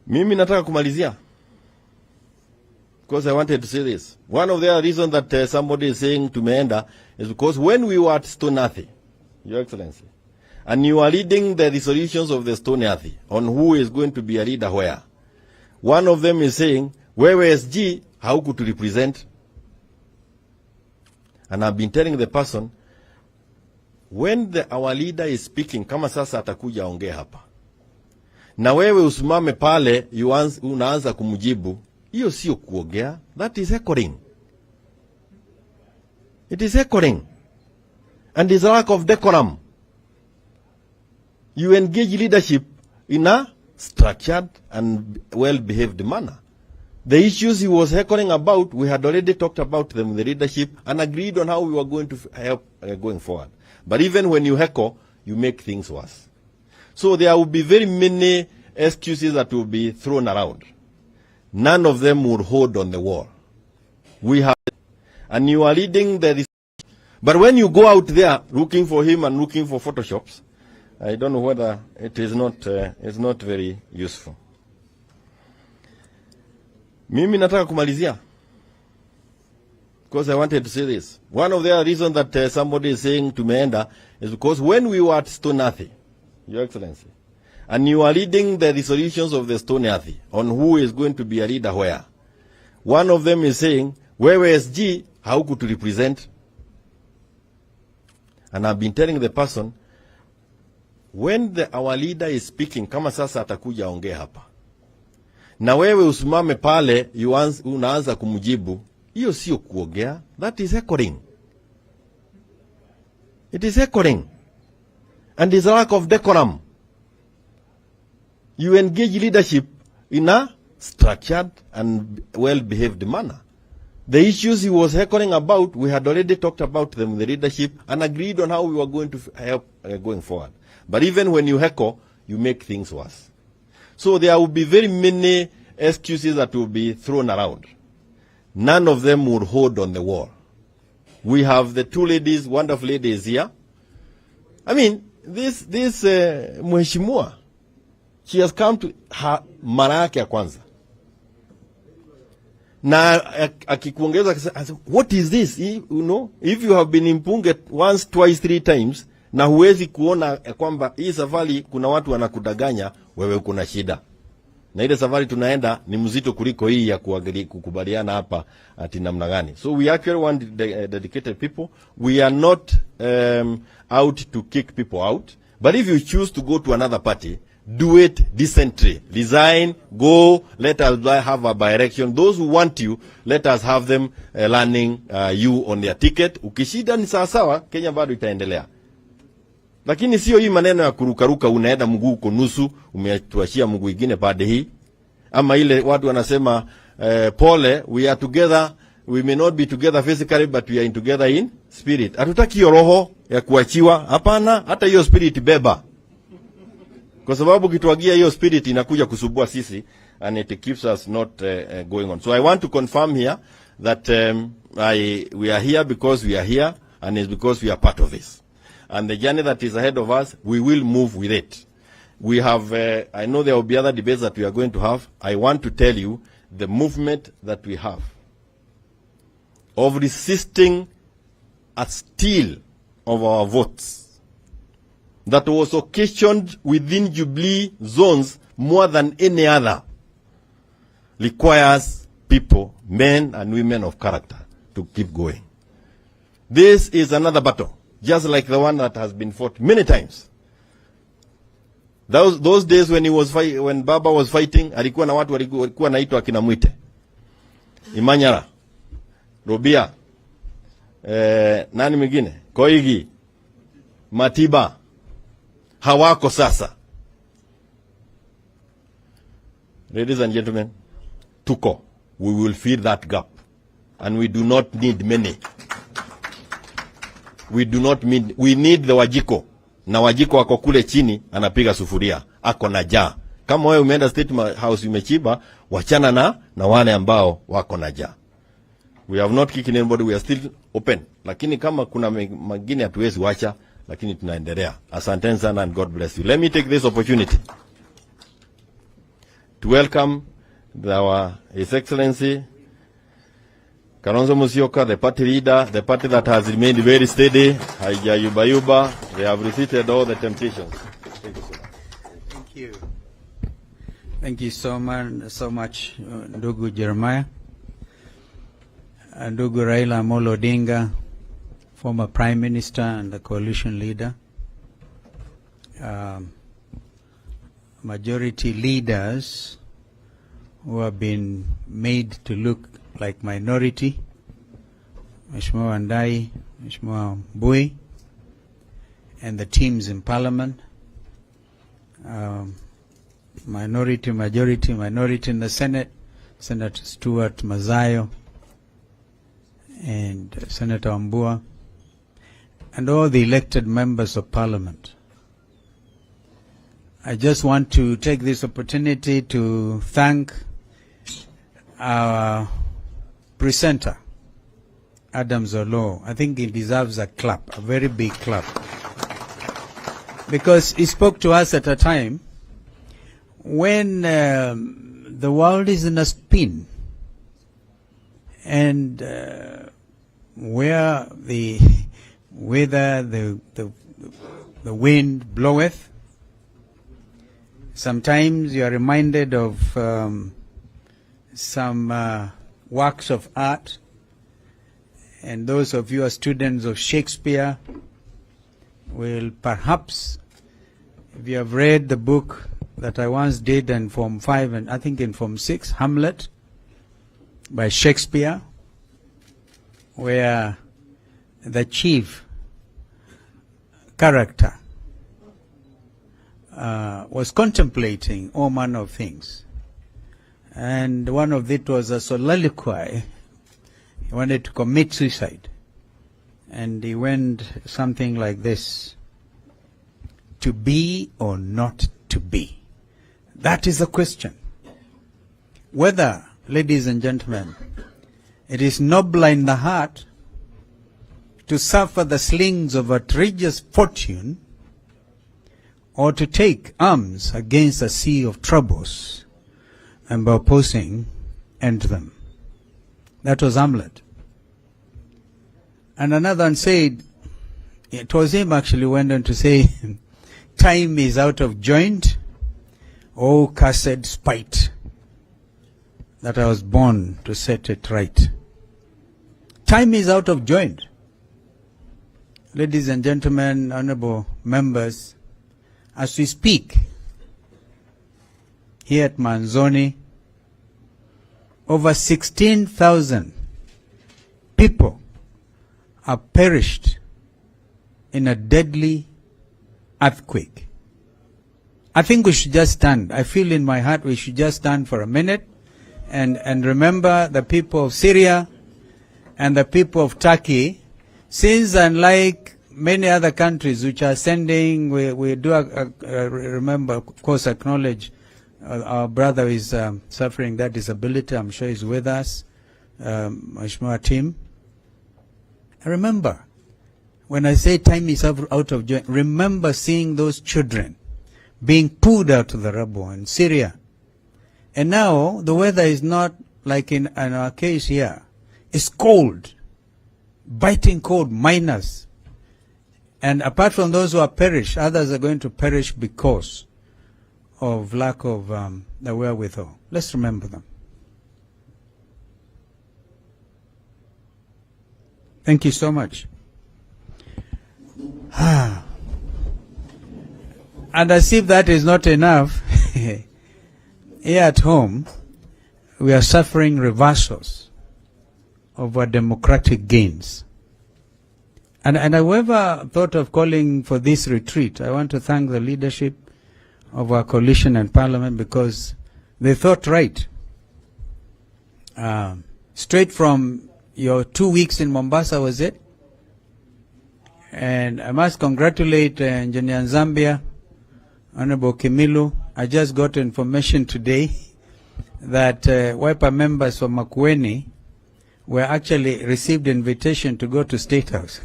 Mimi nataka kumalizia, because I wanted to say this. One of the reasons that somebody is saying tumeenda is because when we were at Stone Earth, Your Excellency, and you are leading the resolutions of the Stone Earth on who is going to be a leader where, one of them is saying, wewe SG hauku to represent. And I've been telling the person, when our leader is speaking, kama sasa atakuja ongea hapa, na wewe usimame pale unaanza kumjibu, hiyo sio kuongea. That is heckling. It is heckling. And it's a lack of decorum. You engage leadership in a structured and well-behaved manner. The issues he was heckling about, we had already talked about them in the leadership and agreed on how we were going to help going forward. But even when you heckle, you make things worse. So there will be very many excuses that will be thrown around. None of them will hold on the wall. We have, and you are leading the, but when you go out there looking for him and looking for photoshops, I don't know whether it is not very useful. Mimi nataka kumalizia, because I wanted to say this. One of the reasons that somebody is saying tumeenda is because when we were at Stone Earth, Your Excellency, and you are leading the resolutions of the Stone Earth on who is going to be a leader where, one of them is saying, wewe SG hauku to represent. And I've been telling the person, when our leader is speaking, kama sasa atakuja ongea hapa, na wewe usimame pale unaanza kumjibu, hiyo sio kuongea. That is heckling. It is heckling. And it's a lack of decorum. You engage leadership in a structured and well-behaved manner. The issues he was heckling about, we had already talked about them in the leadership and agreed on how we were going to help going forward. But even when you heckle, you make things worse. So there will be very many excuses that will be thrown around. None of them will hold on the wall. We have the two ladies, wonderful ladies here. I mean, this Mheshimiwa, she has come to her mara yake ya kwanza. Na akikuongeza akisema, what is this? You know, if you have been impunge once, twice, 3 times, na huwezi kuona kwamba hii safari kuna watu wanakudanganya, wewe uko na shida. Na ile safari tunaenda ni mzito kuliko hii ya kukubaliana hapa ati namna gani. So we actually want dedicated people. We are not out to kick people out. But if you choose to go to another party, do it decently. Resign, go, let us have a by-election. Those who want you, let us have them landing you on their ticket. Ukishida ni sawasawa, Kenya bado itaendelea. Lakini sio hii maneno ya kurukaruka, unaenda mguu uko nusu, umetuashia mguu ingine pande hii. Ama ile watu wanasema pole, we are together, we may not be together physically but we are together in spirit. Hatutaki hiyo roho ya kuachiwa, hapana, hata hiyo spirit beba. Kwa sababu kituagia hiyo spirit inakuja kusubua sisi and it keeps us not going on. So I want to confirm here that we are here because we are here and it's because we are part of this. And the journey that is ahead of us, we will move with it. We have, I know there will be other debates that we are going to have. I want to tell you the movement that we have of resisting a steal of our votes that was occasioned within Jubilee zones more than any other requires people, men and women of character, to keep going. This is another battle, just like the one that has been fought many times. Those days when when Baba was fighting, alikuwa na watu walikuwa naitwa akina Mwite, Imanyara, Robia, nani mwingine, Koigi, Matiba, hawako sasa. Ladies and gentlemen, tuko, we will fill that gap, and we do not need many. We do not need, we need the Wajiko. Na Wajiko wako kule chini, anapiga sufuria, ako na jaa. Kama wewe umeenda State House umechiba, wachana na wale ambao wako na jaa. We have not kicked anybody, we are still open. Lakini kama kuna mengine hatuwezi wacha, lakini tunaendelea. Asanteni sana and God bless you. Let me take this opportunity to welcome His Excellency Kalonzo Musyoka, the party leader, the party that has remained very steady. Haijayubayuba. They have resisted all the temptations. Thank you so much. Thank you. Thank you so much, Ndugu Jeremiah. Ndugu Raila Odinga, former Prime Minister and the coalition leader. Majority leaders who have been made to look like minority, Mheshimiwa Ndai, Mheshimiwa Mbui, and the teams in Parliament. Minority in the Senate, Senator Stuart Mazayo and Senator Ambua, and all the elected members of Parliament. I just want to take this opportunity to thank our presenter, Adam Zolo. I think he deserves a clap, a very big clap, because he spoke to us at a time when the world is in a spin, and where the weather, the wind bloweth. Sometimes you are reminded of some works of art, and those of you who are students of Shakespeare will perhaps, if you have read the book that I once did in Form 5 and I think in Form 6, Hamlet, by Shakespeare, where the chief character was contemplating all manner of things. And one of it was a soliloquy. He wanted to commit suicide. And he went something like this: to be or not to be? That is the question. Whether, ladies and gentlemen, it is nobler in the heart to suffer the slings of outrageous fortune, or to take arms against a sea of troubles and by opposing end them. That was Hamlet. And another one said, it was him actually went on to say, time is out of joint, oh cursed spite, that I was born to set it right. Time is out of joint. Ladies and gentlemen, honorable members, as we speak, here at Manzoni, over 16,000 people have perished in a deadly earthquake. I think we should just stand. I feel in my heart we should just stand for a minute and remember the people of Syria and the people of Turkey, since unlike many other countries which are sending, we do remember, of course, acknowledge our brother is suffering that disability. I'm sure he's with us, Mheshimiwa Tim. Remember, when I say time is out of joint, remember seeing those children being pulled out of the rubble in Syria. And now the weather is not like in our case here. It's cold, biting cold, minus. And apart from those who are perished, others are going to perish because of lack of the wherewithal. Let's remember them. Thank you so much. And as if that is not enough, here at home, we are suffering reversals of our democratic gains. And whoever thought of calling for this retreat, I want to thank the leadership of our coalition and Parliament, because they thought right. Straight from your 2 weeks in Mombasa, was it? And I must congratulate Engineer Zambia, Honorable Kimilu. I just got information today that Wiper members from Makueni were actually received invitation to go to State House.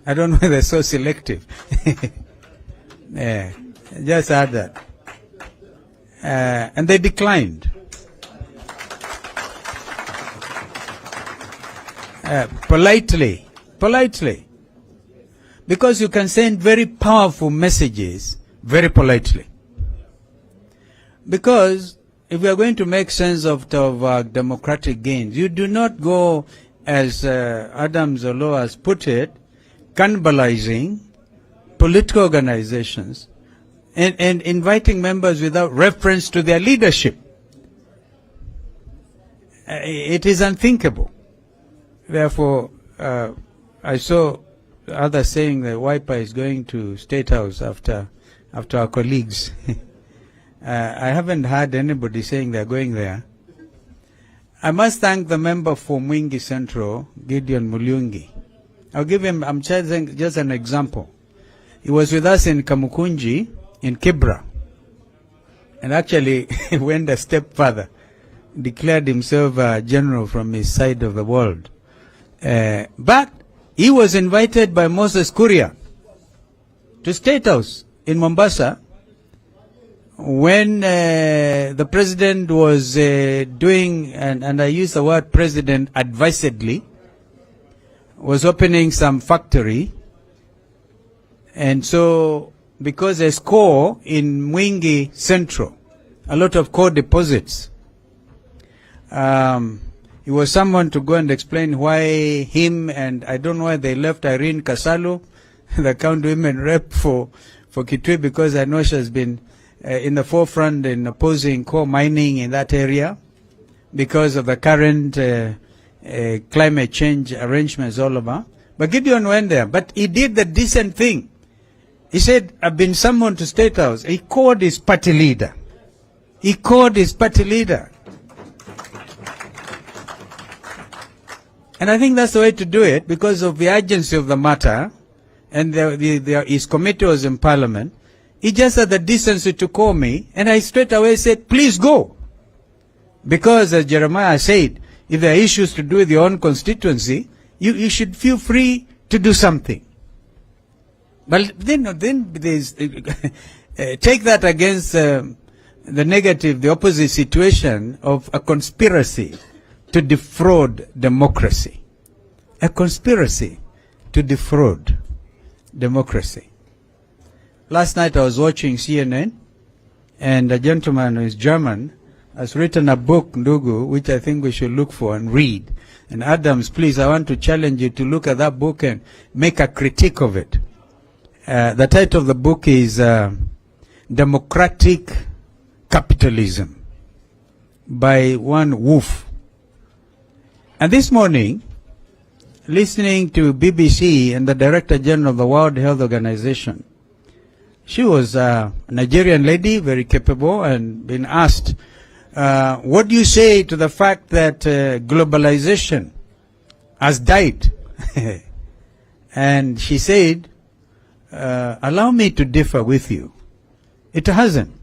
I don't know why they're so selective. Yeah, just add that. and they declined. Politely, because you can send very powerful messages very politely. Because if we are going to make sense of democratic gains, you do not go, as Adam Zolo has put it, cannibalizing political organizations and inviting members without reference to their leadership. It is unthinkable. Therefore, I saw others saying that Wiper is going to State House after our colleagues. I haven't heard anybody saying they're going there. I must thank the member for Mwingi Central, Gideon Mulungi. I'll give him, I'm choosing just an example. He was with us in Kamukunji, in Kibra, and actually went a step further, declared himself a general from his side of the world. But he was invited by Moses Kuria to State House in Mombasa when the president was doing, and I use the word president advisedly, was opening some factory. And so, because there's coal in Mwingi Central, a lot of coal deposits, he was someone to go and explain why him and I don't know why they left Irene Kasalu, the county women rep for Kitui, because I know she has been in the forefront in opposing coal mining in that area because of the current climate change arrangements all over. But Gideon went there, but he did the decent thing. He said, I've been summoned to State House. He called his party leader. And I think that's the way to do it because of the urgency of the matter, and his committee was in Parliament. He just had the decency to call me, and I straight away said, please go. Because as Jeremiah said, if there are issues to do with your own constituency, you should feel free to do something. But then there's take that against the negative, the opposite situation of a conspiracy to defraud democracy. A conspiracy to defraud democracy. Last night I was watching CNN, and a gentleman who is German has written a book, Ndugu, which I think we should look for and read. And Adams, please, I want to challenge you to look at that book and make a critique of it. The title of the book is Democratic Capitalism by one Wolf. And this morning, listening to BBC and the Director General of the World Health Organization, she was a Nigerian lady, very capable, and been asked, what do you say to the fact that globalization has died? And she said, allow me to differ with you. It hasn't.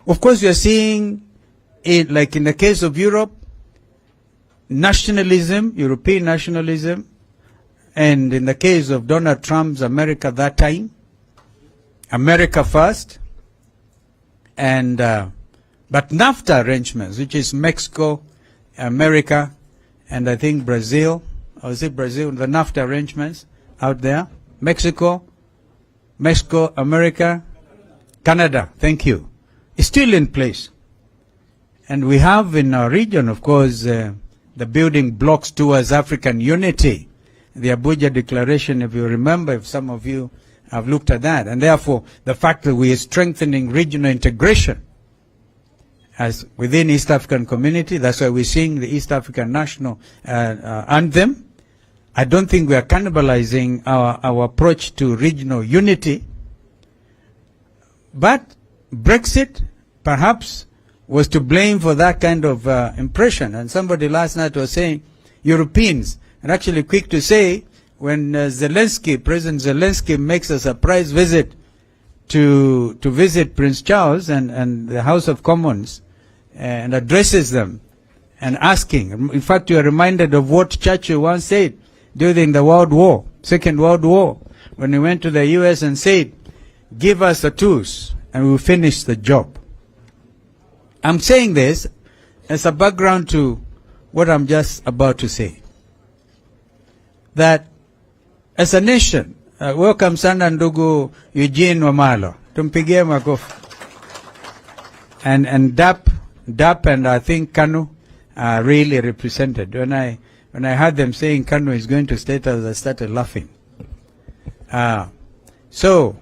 Of course, we are seeing it, like in the case of Europe, nationalism, European nationalism, and in the case of Donald Trump's America that time, America first, and but NAFTA arrangements, which is Mexico, America, and I think Brazil, or is it Brazil, the NAFTA arrangements out there, Mexico, America, Canada, thank you, is still in place. And we have in our region, of course, the building blocks towards African unity, the Abuja Declaration, if you remember, if some of you have looked at that. And therefore, the fact that we are strengthening regional integration as within East African community, that's why we're seeing the East African national anthem. I don't think we are cannibalizing our approach to regional unity. But Brexit, perhaps, was to blame for that kind of impression. And somebody last night was saying, Europeans, and actually quick to say, when President Zelensky makes a surprise visit to visit Prince Charles and the House of Commons and addresses them and asking, in fact you are reminded of what Churchill once said during the Second World War, when he went to the US and said, give us the tools and we'll finish the job. I'm saying this as a background to what I'm just about to say. That as a nation, welcome sana ndugu Eugene Wamalo. Tumpigie makofi. And DAP and I think Kanu are really represented. When I heard them saying Kanu is going to State House, I started laughing. So,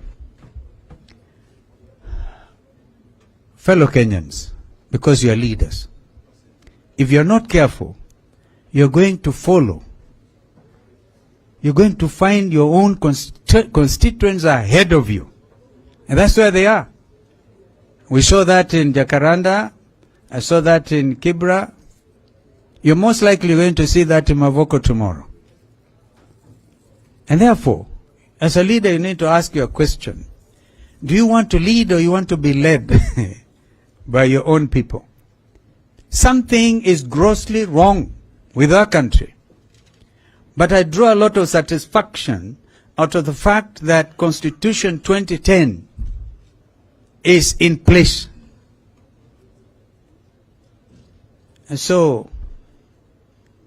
fellow Kenyans, because you are leaders, if you're not careful, you're going to follow. You're going to find your own constituents ahead of you. And that's where they are. We saw that in Jacaranda. I saw that in Kibra. You're most likely going to see that in Mavoko tomorrow. And therefore, as a leader, you need to ask your question. Do you want to lead or you want to be led by your own people? Something is grossly wrong with our country. But I draw a lot of satisfaction out of the fact that Constitution 2010 is in place. And so,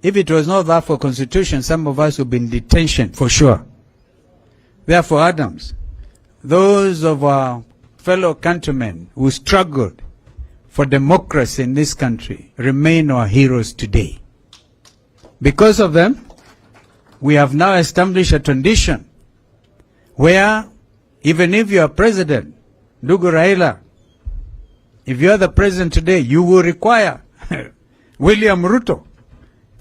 if it was not that for Constitution, some of us would be in detention, for sure. Therefore, Adams, those of our fellow countrymen who struggled for democracy in this country remain our heroes today. Because of them, we have now established a tradition where even if you are president, Ndugu Raila, if you are the president today, you will require William Ruto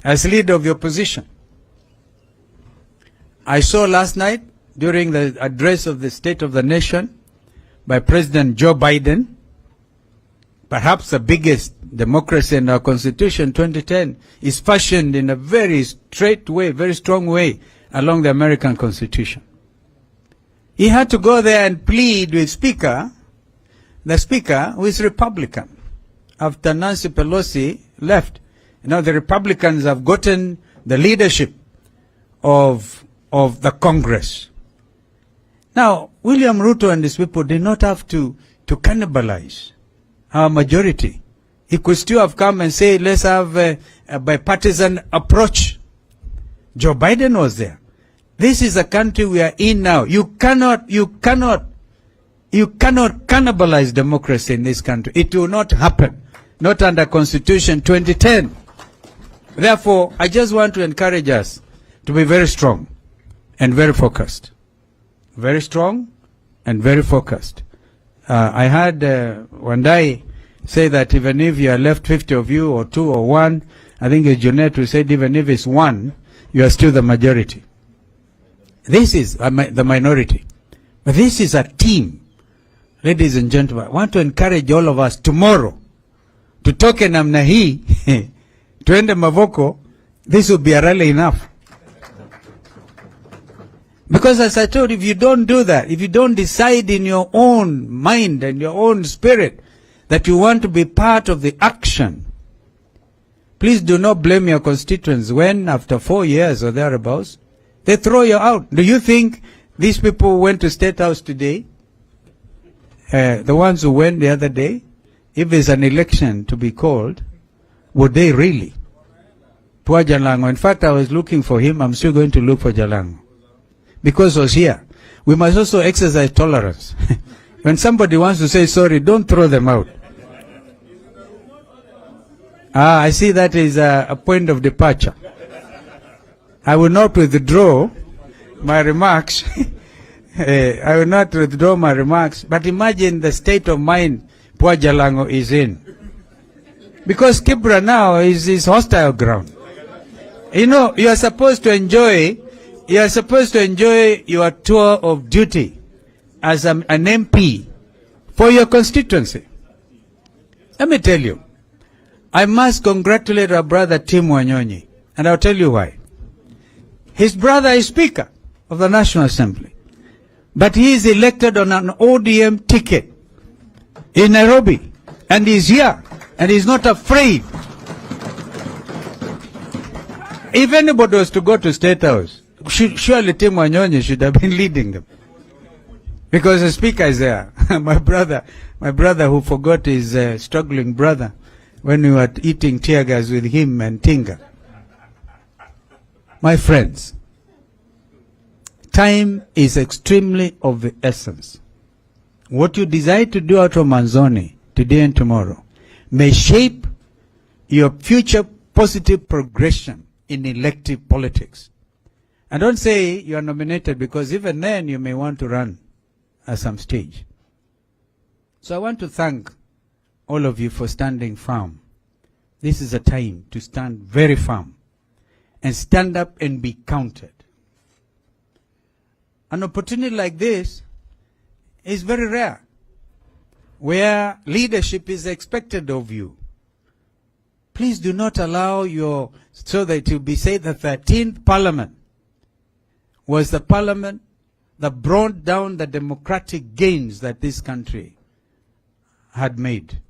as leader of the opposition. I saw last night during the address of the State of the Nation by President Joe Biden, perhaps the biggest democracy in our Constitution, 2010, is fashioned in a very straight way, very strong way along the American Constitution. He had to go there and plead with the Speaker, who is Republican, after Nancy Pelosi left. You know, the Republicans have gotten the leadership of the Congress. Now, William Ruto and his people did not have to cannibalize our majority. He could still have come and say, let's have a bipartisan approach. Joe Biden was there. This is the country we are in now. You cannot cannibalize democracy in this country. It will not happen. Not under Constitution 2010. Therefore, I just want to encourage us to be very strong and very focused. Very strong and very focused. I heard one day say that even if you are left 50 of you or 2 or 1, I think it's Jeanette who said even if it's 1, you are still the majority. This is the minority. But this is a team. Ladies and gentlemen, I want to encourage all of us tomorrow to toke namna hii, tuende Mavoko, this will be a rally enough. Because as I told you, if you don't do that, if you don't decide in your own mind and your own spirit that you want to be part of the action, please do not blame your constituents when after 4 years or thereabouts, they throw you out. Do you think these people who went to State House today, the ones who went the other day, if there's an election to be called, would they really? Poor Jalango. In fact, I was looking for him. I'm still going to look for Jalango. Because he was here. We must also exercise tolerance. When somebody wants to say sorry, don't throw them out. I see that is a point of departure. I will not withdraw my remarks. I will not withdraw my remarks. But imagine the state of mind poor Jalango is in. Because Kibra now is his hostile ground. You know, you are supposed to enjoy your tour of duty as an MP for your constituency. Let me tell you, I must congratulate our brother Tim Wanyonyi, and I'll tell you why. His brother is Speaker of the National Assembly, but he is elected on an Odm ticket in Nairobi, and he's here, and he's not afraid. If anybody was to go to State House, surely Tim Wanyonyi should have been leading them. Because the speaker is there. my brother who forgot his struggling brother when we were eating tear gas with him and Tinga. My friends, time is extremely of the essence. What you decide to do out of Manzoni today and tomorrow may shape your future positive progression in elective politics. And don't say you are nominated, because even then you may want to run at some stage. So I want to thank all of you for standing firm. This is a time to stand very firm and stand up and be counted. An opportunity like this is very rare, where leadership is expected of you. Please do not allow so that it will be said the 13th Parliament was the Parliament that brought down the democratic gains that this country had made.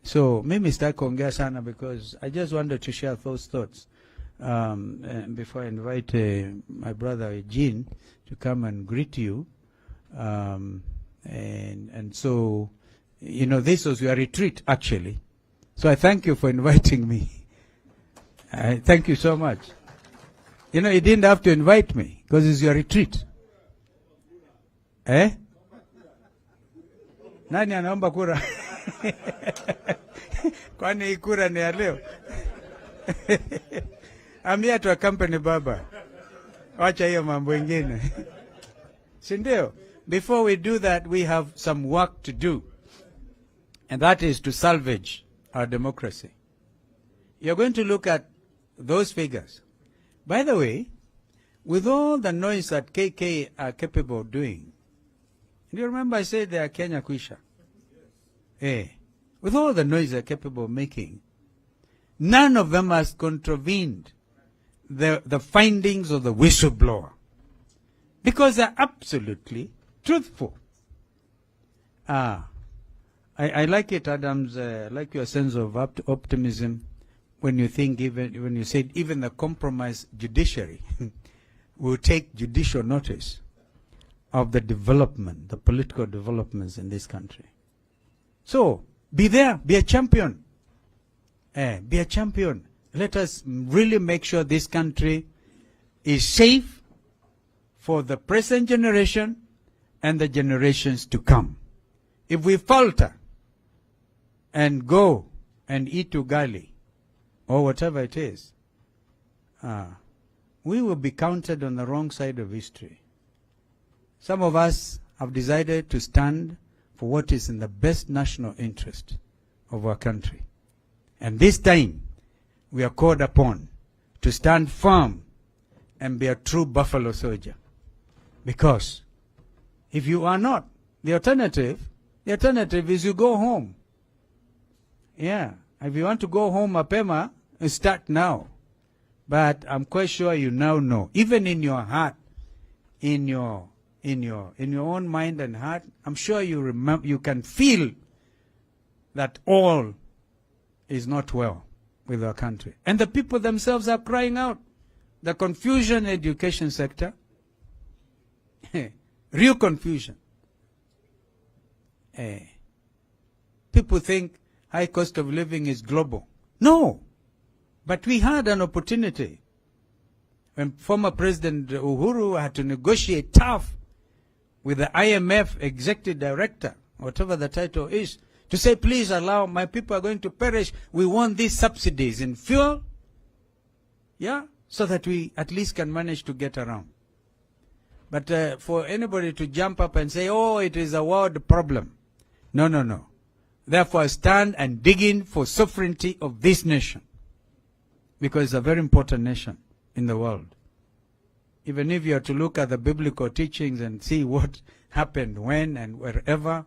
So, mimi sitaki kuongea sana, because I just wanted to share those thoughts before I invite my brother Eugene to come and greet you. And so, you know, this was your retreat, actually. So I thank you for inviting me. Thank you so much. You know, you didn't have to invite me, because it's your retreat. Eh? Nani anaomba kura? Kwani kura ni ya leo? I'm here to accompany Baba. Wacha hiyo mambo ingine. Sindio? Before we do that, we have some work to do. And that is to salvage our democracy. You're going to look at those figures. By the way, with all the noise that KK are capable of doing, do you remember I said they are Kenya Kwisha? With all the noise they're capable of making, none of them has contravened the findings of the whistleblower, because they're absolutely truthful. I like it, Adams. I like your sense of optimism when you think, when you said even the compromised judiciary will take judicial notice of the development, the political developments in this country. So, be there, be a champion. Be a champion. Let us really make sure this country is safe for the present generation and the generations to come. If we falter and go and eat ugali, or whatever it is, we will be counted on the wrong side of history. Some of us have decided to stand for what is in the best national interest of our country. And this time, we are called upon to stand firm and be a true buffalo soldier. Because if you are not, the alternative is you go home. Yeah, if you want to go home, mapema, start now. But I'm quite sure you now know, even in your heart, in your own mind and heart, I'm sure you remember, you can feel that all is not well with our country. And the people themselves are crying out. The confusion in the education sector, real confusion. People think high cost of living is global. No. But we had an opportunity when former President Uhuru had to negotiate tough with the IMF executive director, whatever the title is, to say, please allow, my people are going to perish. We want these subsidies in fuel, yeah, so that we at least can manage to get around. But for anybody to jump up and say, oh, it is a world problem. No, no, no. Therefore, stand and dig in for sovereignty of this nation, because it's a very important nation in the world. Even if you are to look at the biblical teachings and see what happened when and wherever,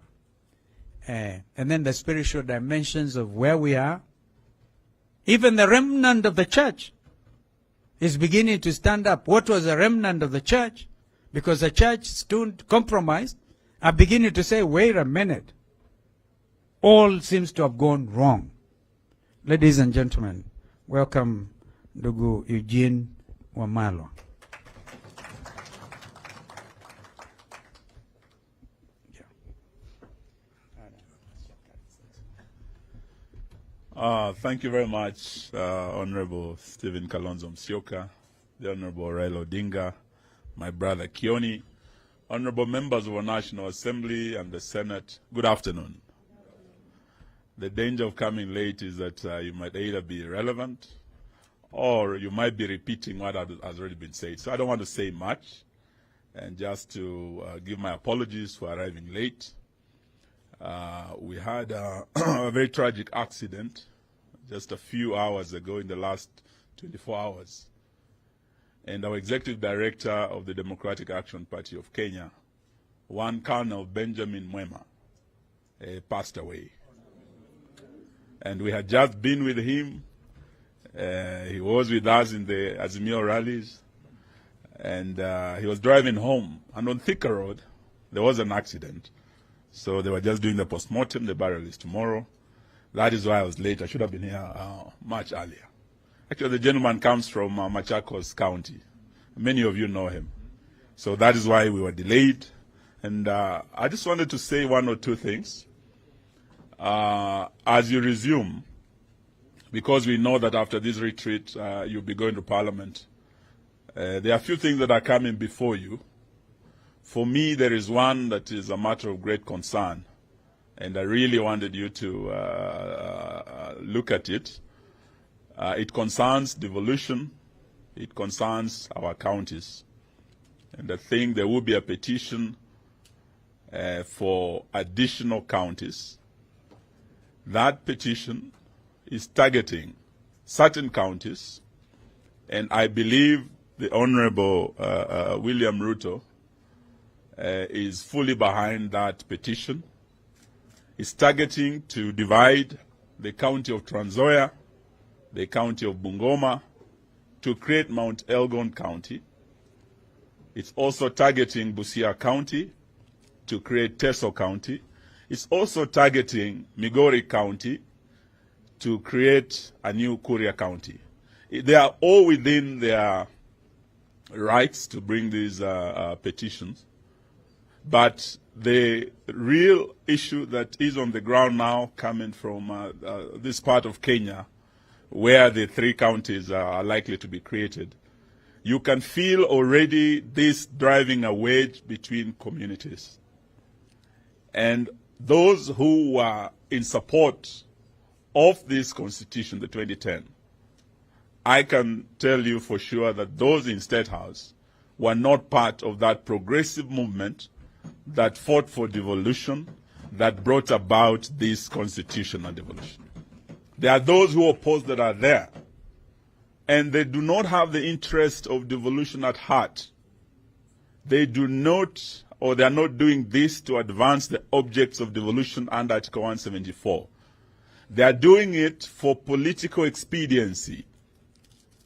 and then the spiritual dimensions of where we are, even the remnant of the church is beginning to stand up. What was the remnant of the church? Because the church stood compromised, are beginning to say, wait a minute, all seems to have gone wrong. Ladies and gentlemen, welcome Ndugu Eugene Wamalwa. Thank you very much, Honorable Stephen Kalonzo Musyoka, the Honorable Raila Odinga, my brother Kioni, Honorable members of our National Assembly and the Senate, good afternoon. The danger of coming late is that you might either be irrelevant or you might be repeating what has already been said. So I don't want to say much, and just to give my apologies for arriving late. We had a very tragic accident just a few hours ago, in the last 24 hours. And our executive director of the Democratic Action Party of Kenya, one Colonel Benjamin Mwema, passed away. And we had just been with him. He was with us in the Azimio rallies. And he was driving home. And on Thika Road, there was an accident. So they were just doing the postmortem. The burial is tomorrow. That is why I was late. I should have been here much earlier. Actually, the gentleman comes from Machakos County. Many of you know him. So that is why we were delayed. And I just wanted to say one or two things. As you resume, because we know that after this retreat, you'll be going to Parliament, there are a few things that are coming before you. For me, there is one that is a matter of great concern, and I really wanted you to look at it. It concerns devolution. It concerns our counties. And I think there will be a petition for additional counties. That petition is targeting certain counties, and I believe the Honorable William Ruto is fully behind that petition. It's targeting to divide the county of Trans Nzoia, the county of Bungoma, to create Mount Elgon County. It's also targeting Busia County to create Teso County. It's also targeting Migori County to create a new Kuria County. They are all within their rights to bring these petitions. But the real issue that is on the ground now, coming from this part of Kenya, where the three counties are likely to be created, you can feel already this driving a wedge between communities. And those who were in support of this constitution, the 2010, I can tell you for sure that those in State House were not part of that progressive movement that fought for devolution, that brought about this constitutional devolution. There are those who oppose that are there, and they do not have the interest of devolution at heart. They do not, or they are not doing this to advance the objects of devolution under Article 174. They are doing it for political expediency.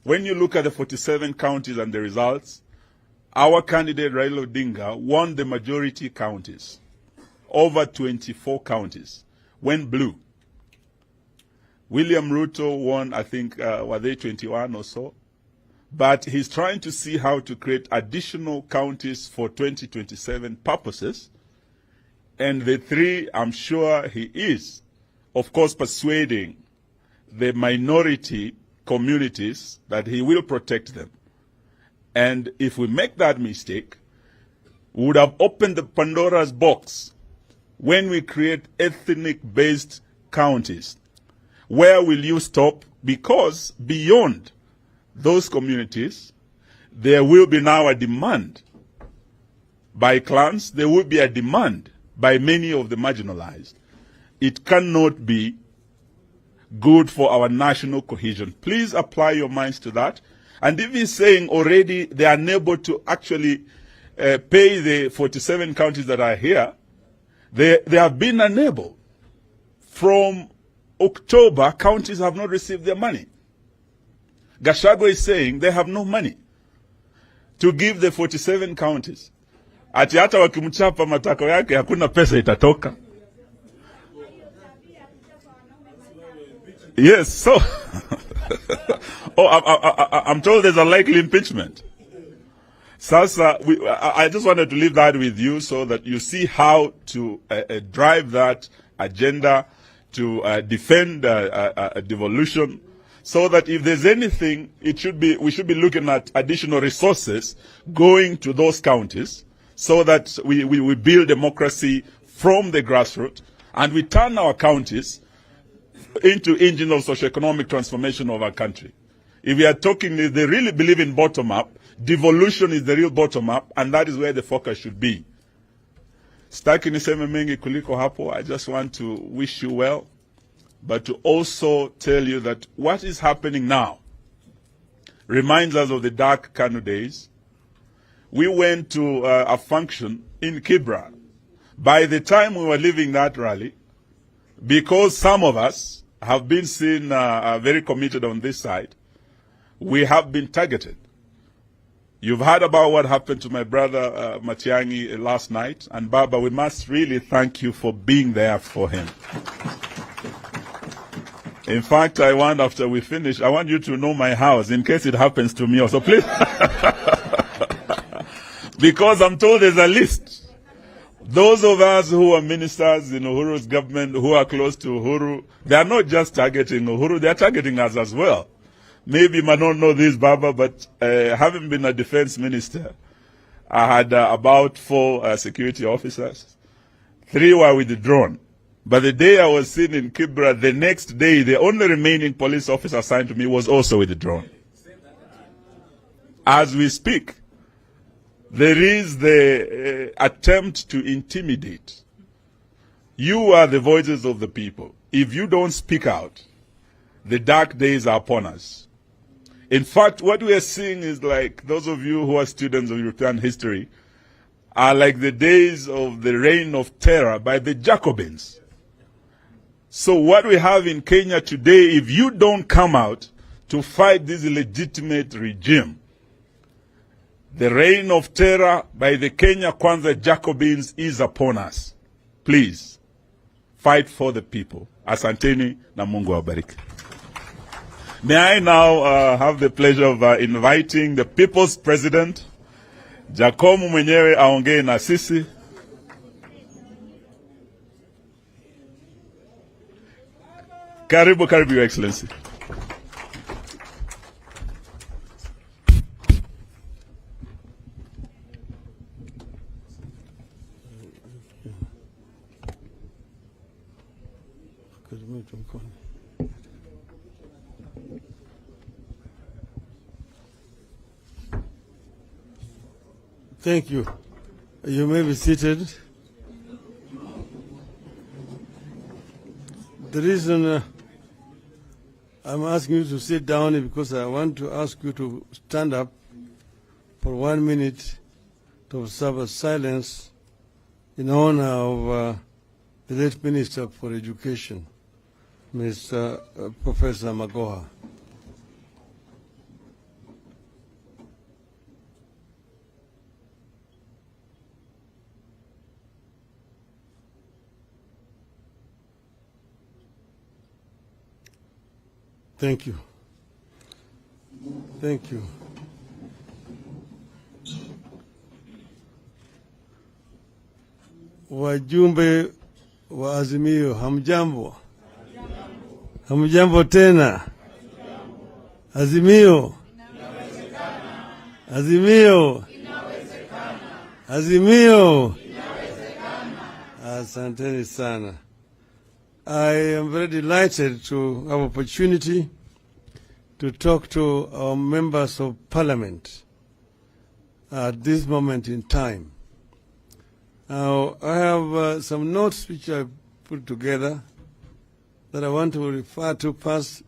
When you look at the 47 counties and the results, our candidate Raila Odinga won the majority counties, over 24 counties, went blue. William Ruto won, I think, were they 21 or so? But he's trying to see how to create additional counties for 2027 purposes. And the three, I'm sure he is, of course, persuading the minority communities that he will protect them. And if we make that mistake, we would have opened the Pandora's box when we create ethnic-based counties. Where will you stop? Because beyond those communities, there will be now a demand by clans, there will be a demand by many of the marginalized. It cannot be good for our national cohesion. Please apply your minds to that. And if he's saying already they are unable to actually pay the 47 counties that are here, they have been unable. From October, counties have not received their money. Gachagua is saying they have no money to give the 47 counties. Ati hata wakimchapa matako yake hakuna pesa itatoka. Yes, so I'm told there's a likely impeachment. Sasa, I just wanted to leave that with you so that you see how to drive that agenda to defend devolution, so that if there's anything, we should be looking at additional resources going to those counties, so that we build democracy from the grassroots, and we turn our counties into engine of socio-economic transformation of our country. If we are talking, if they really believe in bottom-up, devolution is the real bottom-up, and that is where the focus should be. Sitaki niseme mengi kuliko hapo. I just want to wish you well, but to also tell you that what is happening now reminds us of the dark KANU days. We went to a function in Kibra. By the time we were leaving that rally, because some of us have been seen very committed on this side, we have been targeted. You've heard about what happened to my brother Matiang'i last night, and Baba, we must really thank you for being there for him. In fact, I want, after we finish, I want you to know my house in case it happens to me also, please. Because I'm told there's a list. Those of us who are ministers in Uhuru's government, who are close to Uhuru, they are not just targeting Uhuru, they are targeting us as well. Maybe you might not know this, Baba, but having been a defense minister, I had about 4 security officers. 3 were with the drone. But the day I was seen in Kibra, the next day, the only remaining police officer assigned to me was also with the drone. As we speak, there is the attempt to intimidate. You are the voices of the people. If you don't speak out, the dark days are upon us. In fact, what we are seeing is like, those of you who are students of European history, are like the days of the reign of terror by the Jacobins. So what we have in Kenya today, if you don't come out to fight this illegitimate regime, the reign of terror by the Kenya Kwanza Jacobins is upon us. Please, fight for the people. Asanteni na Mungu awabariki. May I now have the pleasure of inviting the People's President, Jacomo mwenyewe aongee na sisi. Karibu, Your Excellency. Thank you. You may be seated. The reason I'm asking you to sit down is because I want to ask you to stand up for 1 minute to observe a silence in honor of the late Minister for Education, Mr. Professor Magoha. Thank you. Thank you. Wajumbe wa Azimio, hamjambo? Hamjambo tena? Azimio? Azimio? Azimio? Asanteni sana. I am very delighted to have opportunity to talk to our members of parliament at this moment in time. Now, I have some notes which I put together that I want to refer to first,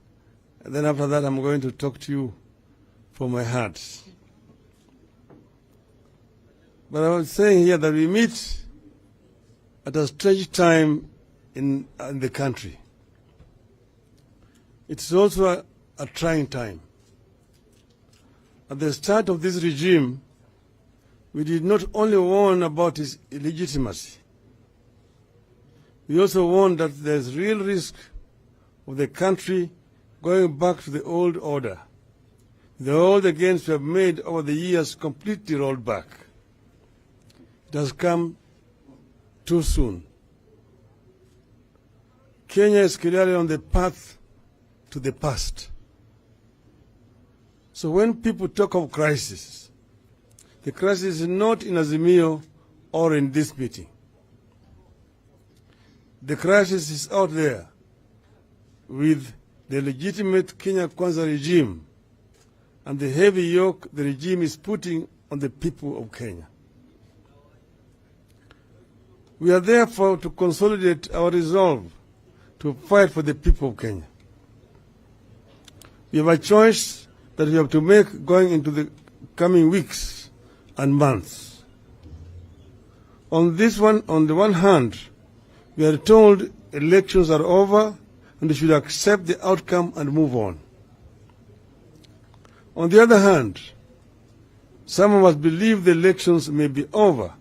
and then after that I'm going to talk to you from my heart. But I was saying here that we meet at a strange time in the country. It's also a trying time. At the start of this regime, we did not only warn about its illegitimacy, we also warned that there's real risk of the country going back to the old order. The old gains we have made over the years completely rolled back. It has come too soon. Kenya is clearly on the path to the past. So when people talk of crisis, the crisis is not in Azimio or in this meeting. The crisis is out there with the legitimate Kenya Kwanza regime and the heavy yoke the regime is putting on the people of Kenya. We are therefore to consolidate our resolve to fight for the people of Kenya. We have a choice that we have to make going into the coming weeks and months. On the one hand, we are told elections are over and we should accept the outcome and move on. On the other hand, some of us believe the elections may be over,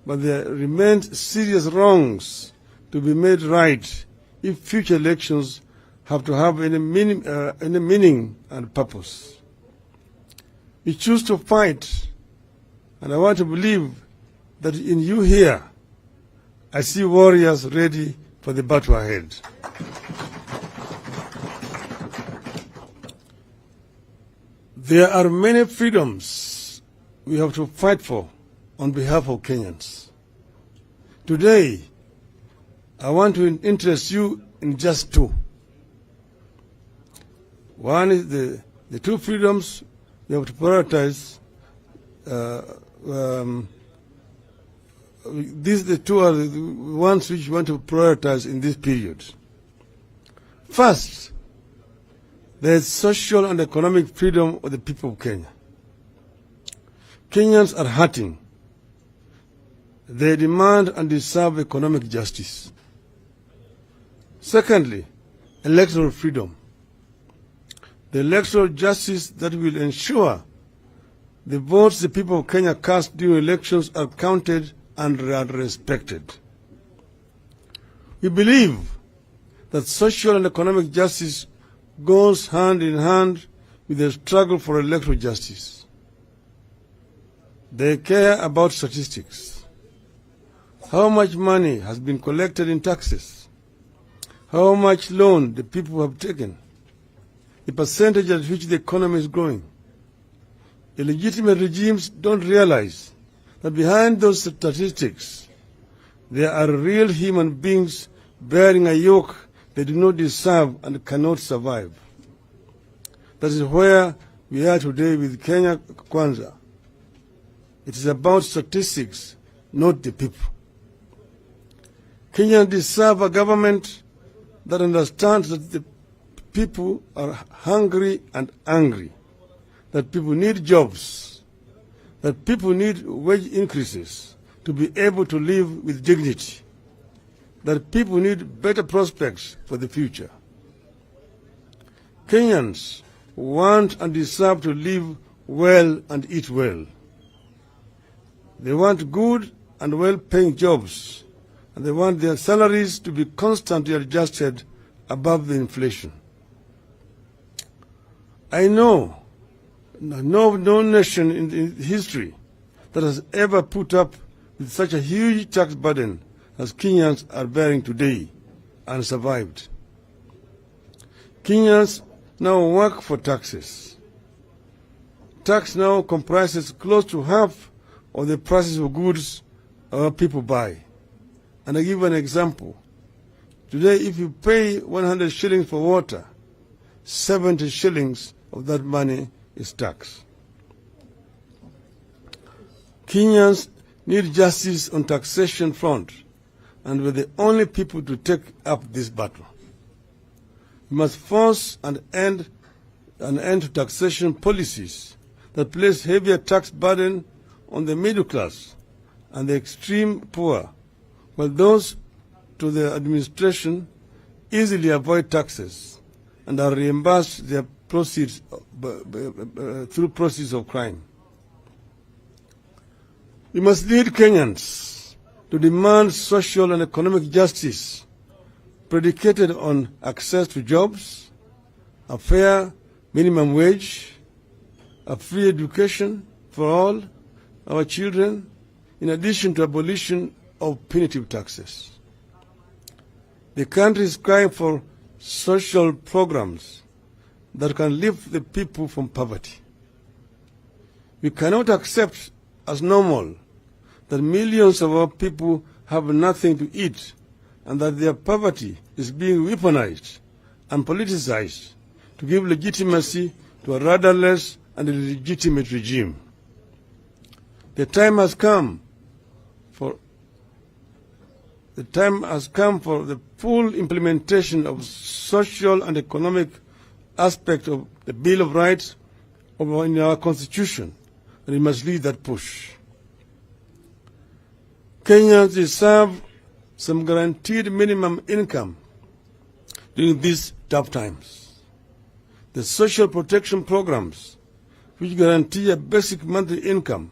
but there remain serious wrongs to be made right if future elections have to have any meaning and purpose. We choose to fight, and I want to believe that in you here, I see warriors ready for the battle ahead. There are many freedoms we have to fight for on behalf of Kenyans. Today, I want to interest you in just two. One is the two freedoms we have to prioritize. These the two are the ones which we want to prioritize in this period. First, there is social and economic freedom of the people of Kenya. Kenyans are hurting. They demand and deserve economic justice. Secondly, electoral freedom. The electoral justice that will ensure the votes the people of Kenya cast during elections are counted and are respected. We believe that social and economic justice goes hand in hand with the struggle for electoral justice. They care about statistics. How much money has been collected in taxes? How much loan the people have taken? The percentage at which the economy is growing. Illegitimate regimes don't realize that behind those statistics, there are real human beings bearing a yoke they do not deserve and cannot survive. That is where we are today with Kenya Kwanza. It is about statistics, not the people. Kenyans deserve a government that understands that the people are hungry and angry, that people need jobs, that people need wage increases to be able to live with dignity, that people need better prospects for the future. Kenyans want and deserve to live well and eat well. They want good and well-paying jobs, and they want their salaries to be constantly adjusted above the inflation. I know no nation in history that has ever put up with such a huge tax burden as Kenyans are bearing today and survived. Kenyans now work for taxes. Tax now comprises close to half of the prices of goods our people buy. And I give an example. Today, if you pay 100 shillings for water, 70 shillings of that money is tax. Kenyans need justice on taxation front, and we're the only people to take up this battle. We must force an end to taxation policies that place heavier tax burden on the middle class and the extreme poor, while those to the administration easily avoid taxes and are reimbursed their proceeds through proceeds of crime. We must lead Kenyans to demand social and economic justice predicated on access to jobs, a fair minimum wage, a free education for all our children, in addition to abolition of punitive taxes. The country is crying for social programs that can lift the people from poverty. We cannot accept as normal that millions of our people have nothing to eat and that their poverty is being weaponized and politicized to give legitimacy to a rudderless and illegitimate regime. The time has come for the full implementation of social and economic aspect of the Bill of Rights in our Constitution, and we must lead that push. Kenyans deserve some guaranteed minimum income during these tough times. The social protection programs, which guarantee a basic monthly income,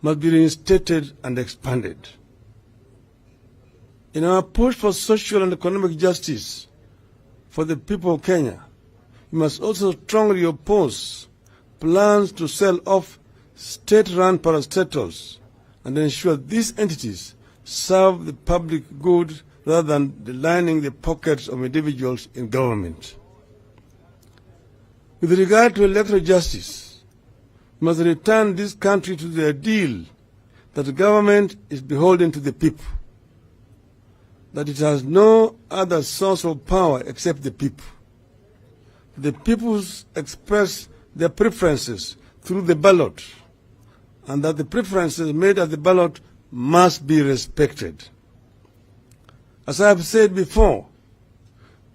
must be reinstated and expanded. In our push for social and economic justice for the people of Kenya, we must also strongly oppose plans to sell off state-run parastatals and ensure these entities serve the public good rather than lining the pockets of individuals in government. With regard to electoral justice, we must return this country to the ideal that the government is beholden to the people, that it has no other source of power except the people. The people express their preferences through the ballot, and that the preferences made at the ballot must be respected. As I have said before,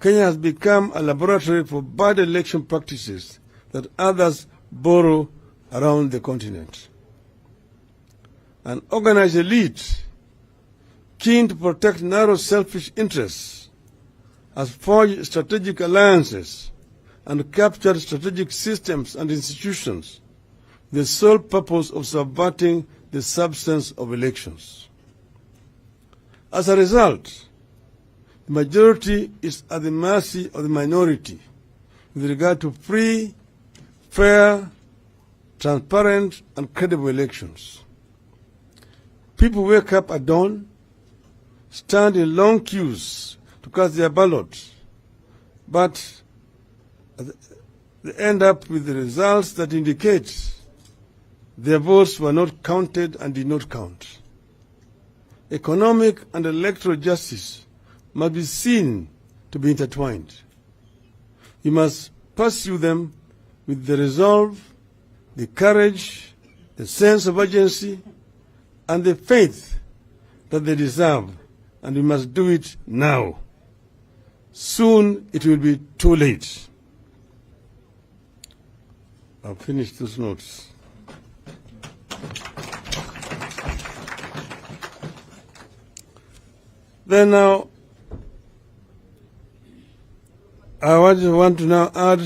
Kenya has become a laboratory for bad election practices that others borrow around the continent. An organized elite keen to protect narrow selfish interests has forged strategic alliances and captured strategic systems and institutions with the sole purpose of subverting the substance of elections. As a result, the majority is at the mercy of the minority with regard to free, fair, transparent, and credible elections. People wake up at dawn, stand in long queues to cast their ballots, but they end up with the results that indicate their votes were not counted and did not count. Economic and electoral justice must be seen to be intertwined. We must pursue them with the resolve, the courage, the sense of urgency, and the faith that they deserve, and we must do it now. Soon it will be too late. I'll finish those notes. Then now, I want to now add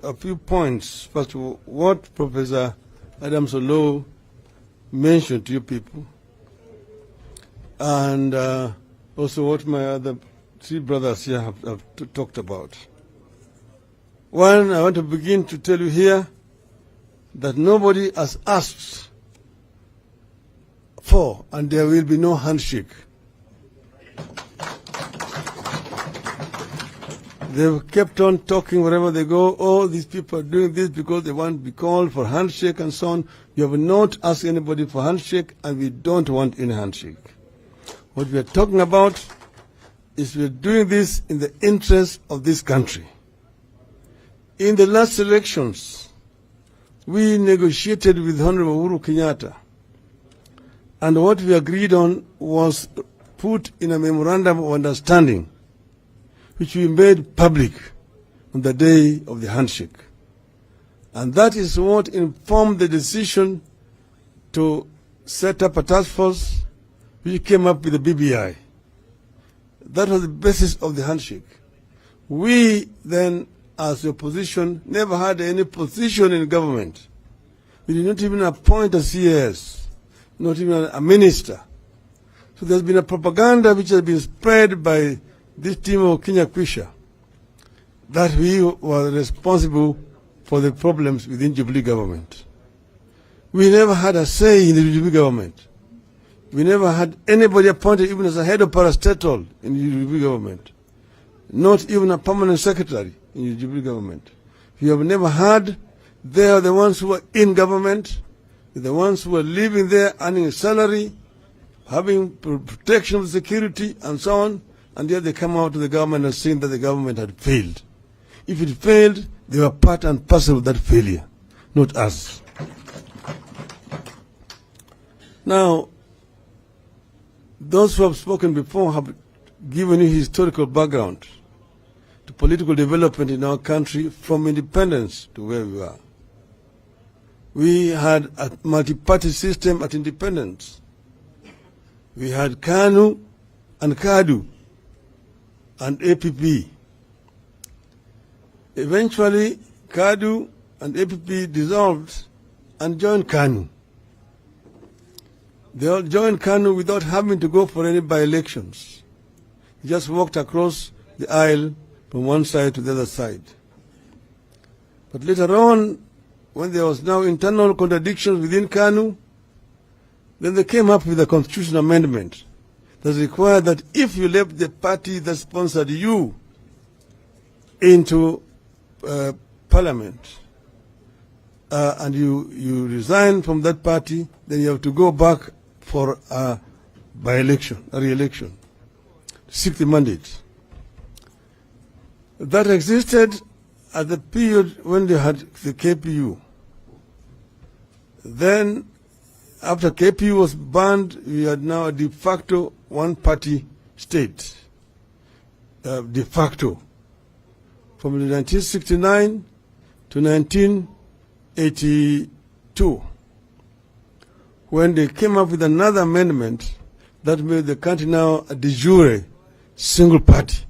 a few points. First of all, what Professor Adam Solo mentioned to you people, and also what my other three brothers here have talked about. One, I want to begin to tell you here that nobody has asked for, and there will be no handshake. They've kept on talking wherever they go, oh, these people are doing this because they want to be called for handshake and so on. You have not asked anybody for handshake, and we don't want any handshake. What we are talking about is we are doing this in the interest of this country. In the last elections, we negotiated with Honorable Uhuru Kenyatta, and what we agreed on was put in a memorandum of understanding, which we made public on the day of the handshake. And that is what informed the decision to set up a task force which came up with the BBI. That was the basis of the handshake. We then, as the opposition, never had any position in government. We did not even appoint a CS, not even a minister. So there's been a propaganda which has been spread by this team of Kenya Kwisha that we were responsible for the problems within Jubilee government. We never had a say in the Jubilee government. We never had anybody appointed even as a head of parastatal in the Jubilee government. Not even a permanent secretary in the Jubilee government. You have never had. They are the ones who are in government, the ones who are living there, earning a salary, having protection of security and so on, and yet they come out to the government and saying that the government had failed. If it failed, they were part and parcel of that failure, not us. Now, those who have spoken before have given you historical background to political development in our country from independence to where we are. We had a multi-party system at independence. We had KANU and KADU and APP. Eventually, KADU and APP dissolved and joined KANU. They all joined KANU without having to go for any by-elections. They just walked across the aisle from one side to the other side. But later on, when there was now internal contradictions within KANU, then they came up with a constitutional amendment that required that if you left the party that sponsored you into parliament and you resign from that party, then you have to go back for a by-election, a re-election, seek the mandate. That existed at the period when they had the KPU. Then, after KPU was banned, we had now a de facto one-party state, de facto, from 1969 to 1982, when they came up with another amendment that made the country now a de jure single party.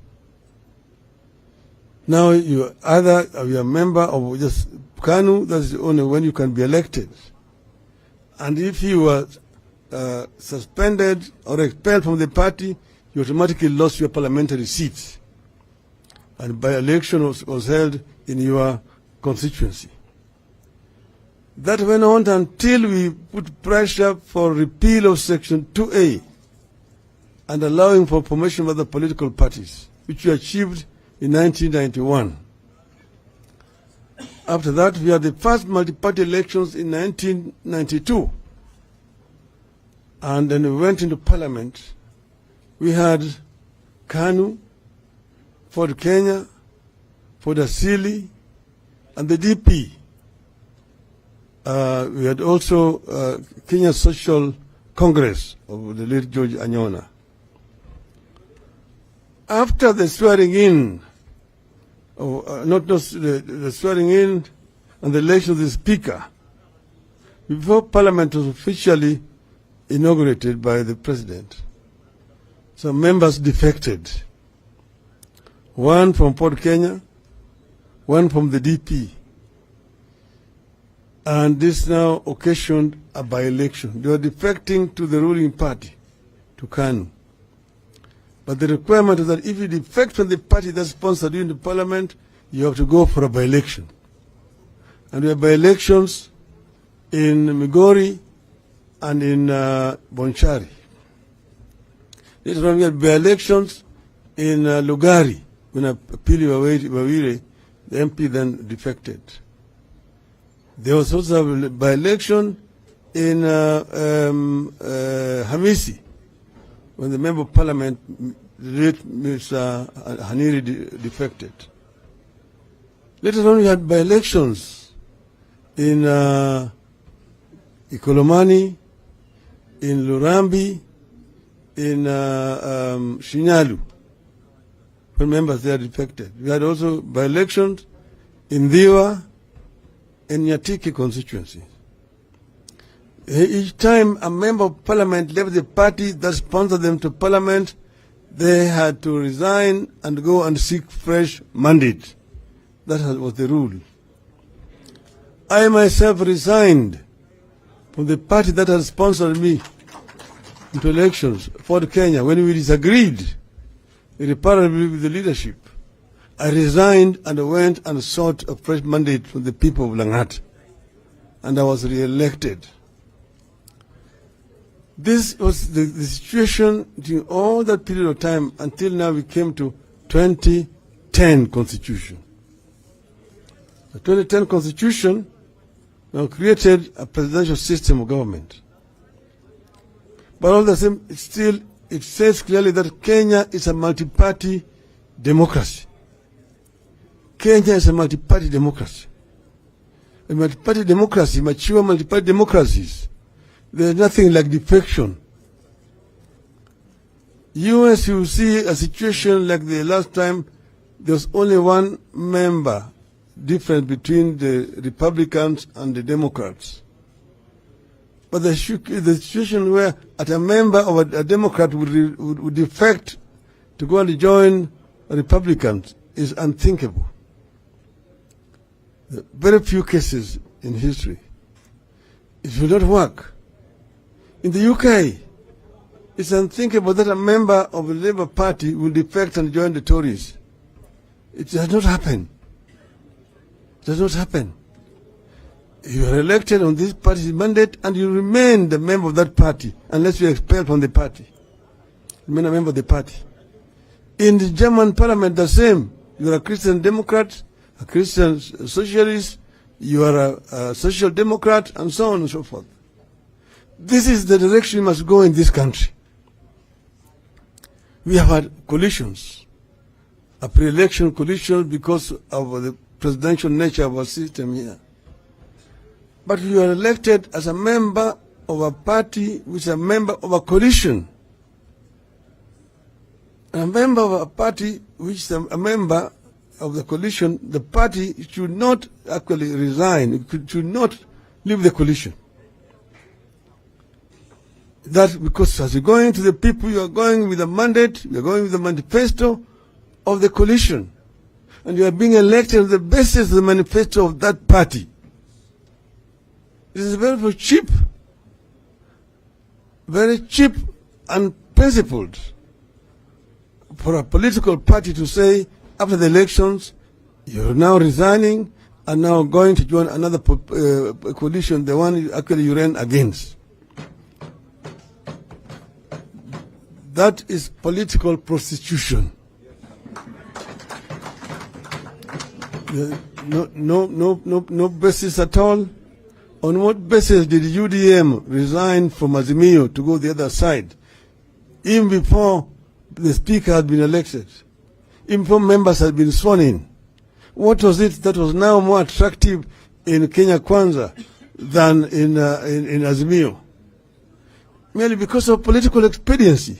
Now you either are a member of just KANU, that's the only when you can be elected. And if you were suspended or expelled from the party, you automatically lost your parliamentary seat. And by-election was held in your constituency. That went on until we put pressure for repeal of Section 2A and allowing for formation of other political parties, which we achieved in 1991. After that, we had the first multi-party elections in 1992. And then we went into parliament. We had KANU, Ford Kenya, Ford Asili, and the DP. We had also Kenya Social Congress of the late George Anyona. After the swearing in, the swearing in and the election of the Speaker, before Parliament was officially inaugurated by the President, some members defected. One from Port Kenya, one from the DP. And this now occasioned a by-election. They were defecting to the ruling party, to KANU. But the requirement is that if you defect from the party that sponsored you in the parliament, you have to go for a by-election. And we have by-elections in Migori and in Bonchari. Later on we had by-elections in Lugari, when Apili Wawire, the MP, then defected. There was also a by-election in Hamisi, when the Member of Parliament, the late Mr. Haniri, defected. Later on we had by-elections in Ikolomani, in Lurambi, in Shinyalu, when members there defected. We had also by-elections in Diwa and Nyatiki constituency. Each time a member of parliament left the party that sponsored them to parliament, they had to resign and go and seek fresh mandate. That was the rule. I myself resigned from the party that had sponsored me into elections, Ford Kenya, when we disagreed irreparably with the leadership. I resigned and went and sought a fresh mandate from the people of Lang'at. And I was re-elected. This was the situation during all that period of time until now we came to 2010 Constitution. The 2010 Constitution now created a presidential system of government. But all the same, it says clearly that Kenya is a multi-party democracy. Kenya is a multi-party democracy. A multi-party democracy, mature multi-party democracies, there's nothing like defection. US, you see a situation like the last time, there was only one member difference between the Republicans and the Democrats. But the situation where a member of a Democrat would defect to go and join Republicans is unthinkable. There are very few cases in history. It will not work. In the UK, it's unthinkable that a member of the Labour Party will defect and join the Tories. It does not happen. It does not happen. You are elected on this party's mandate and you remain the member of that party unless you are expelled from the party. Remain a member of the party. In the German parliament, the same. You are a Christian Democrat, a Christian Socialist, you are a Social Democrat, and so on and so forth. This is the direction we must go in this country. We have had coalitions, a pre-election coalition because of the presidential nature of our system here. But you are elected as a member of a party which is a member of a coalition. A member of a party which is a member of the coalition, the party should not actually resign, it should not leave the coalition. That because as you're going to the people, you are going with a mandate, you are going with the manifesto of the coalition. And you are being elected on the basis of the manifesto of that party. It is very cheap and principled for a political party to say, after the elections, you're now resigning and now going to join another coalition, the one actually you ran against. That is political prostitution. No basis at all. On what basis did UDM resign from Azimio to go the other side? Even before the speaker had been elected, even before members had been sworn in. What was it that was now more attractive in Kenya Kwanza than in Azimio? Merely because of political expediency.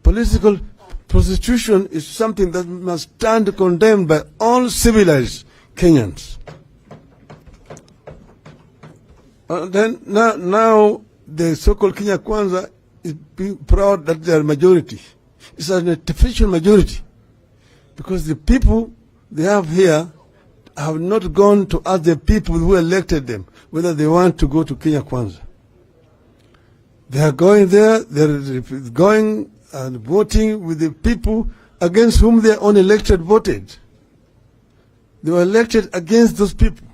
Political prostitution is something that must stand condemned by all civilized Kenyans. Then now the so-called Kenya Kwanza is being proud that they are majority. It's an artificial majority because the people they have here have not gone to ask the people who elected them whether they want to go to Kenya Kwanza. They are going there, they're going and voting with the people against whom their own elected voted. They were elected against those people.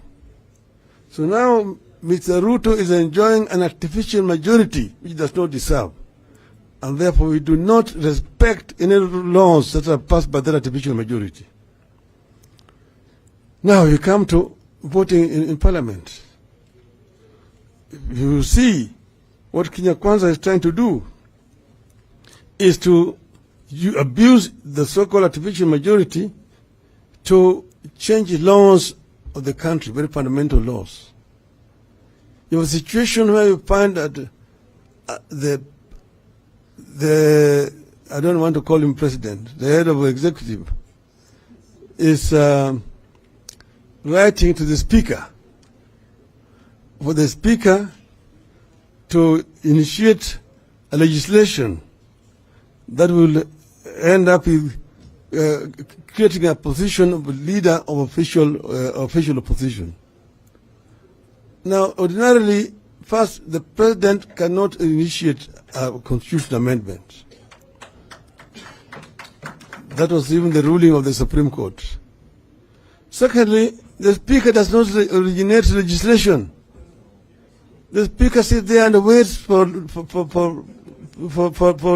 So now Mr. Ruto is enjoying an artificial majority which does not deserve. And therefore we do not respect any laws that are passed by that artificial majority. Now you come to voting in Parliament. You see what Kenya Kwanza is trying to do is to abuse the so-called artificial majority to change the laws of the country, very fundamental laws. You have a situation where you find that I don't want to call him president, the head of the executive, is writing to the speaker for the speaker to initiate a legislation that will end up with creating a position of a leader of official opposition. Now, ordinarily, first, the president cannot initiate a constitutional amendment. That was even the ruling of the Supreme Court. Secondly, the speaker does not originate legislation. The Speaker sits there and waits for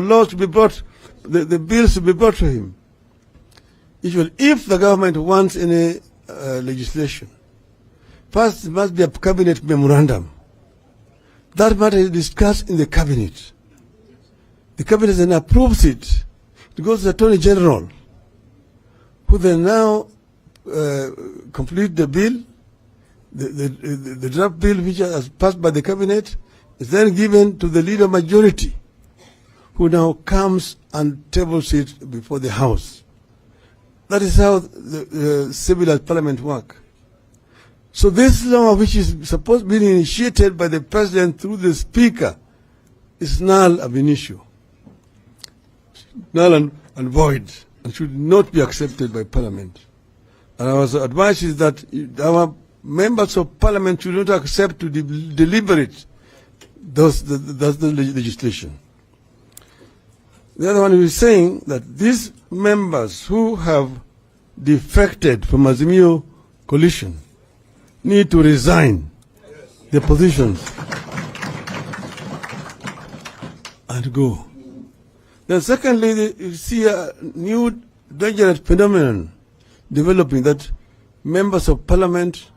laws to be brought, the bills to be brought to him. Usually, if the government wants any legislation, first there must be a cabinet memorandum. That matter is discussed in the cabinet. The cabinet then approves it. It goes to the Attorney General, who then now complete the bill. The draft bill which has passed by the cabinet is then given to the leader majority, who now comes and tables it before the House. That is how the civilized parliament work. So this law, which is supposed to be initiated by the president through the speaker, is null ab initio, null and void, and should not be accepted by parliament. And our advice is that our members of parliament should not accept to deliberate the legislation. The other one is saying that these members who have defected from Azimio coalition need to resign their positions and go. Then secondly, you see a new dangerous phenomenon developing, that members of parliament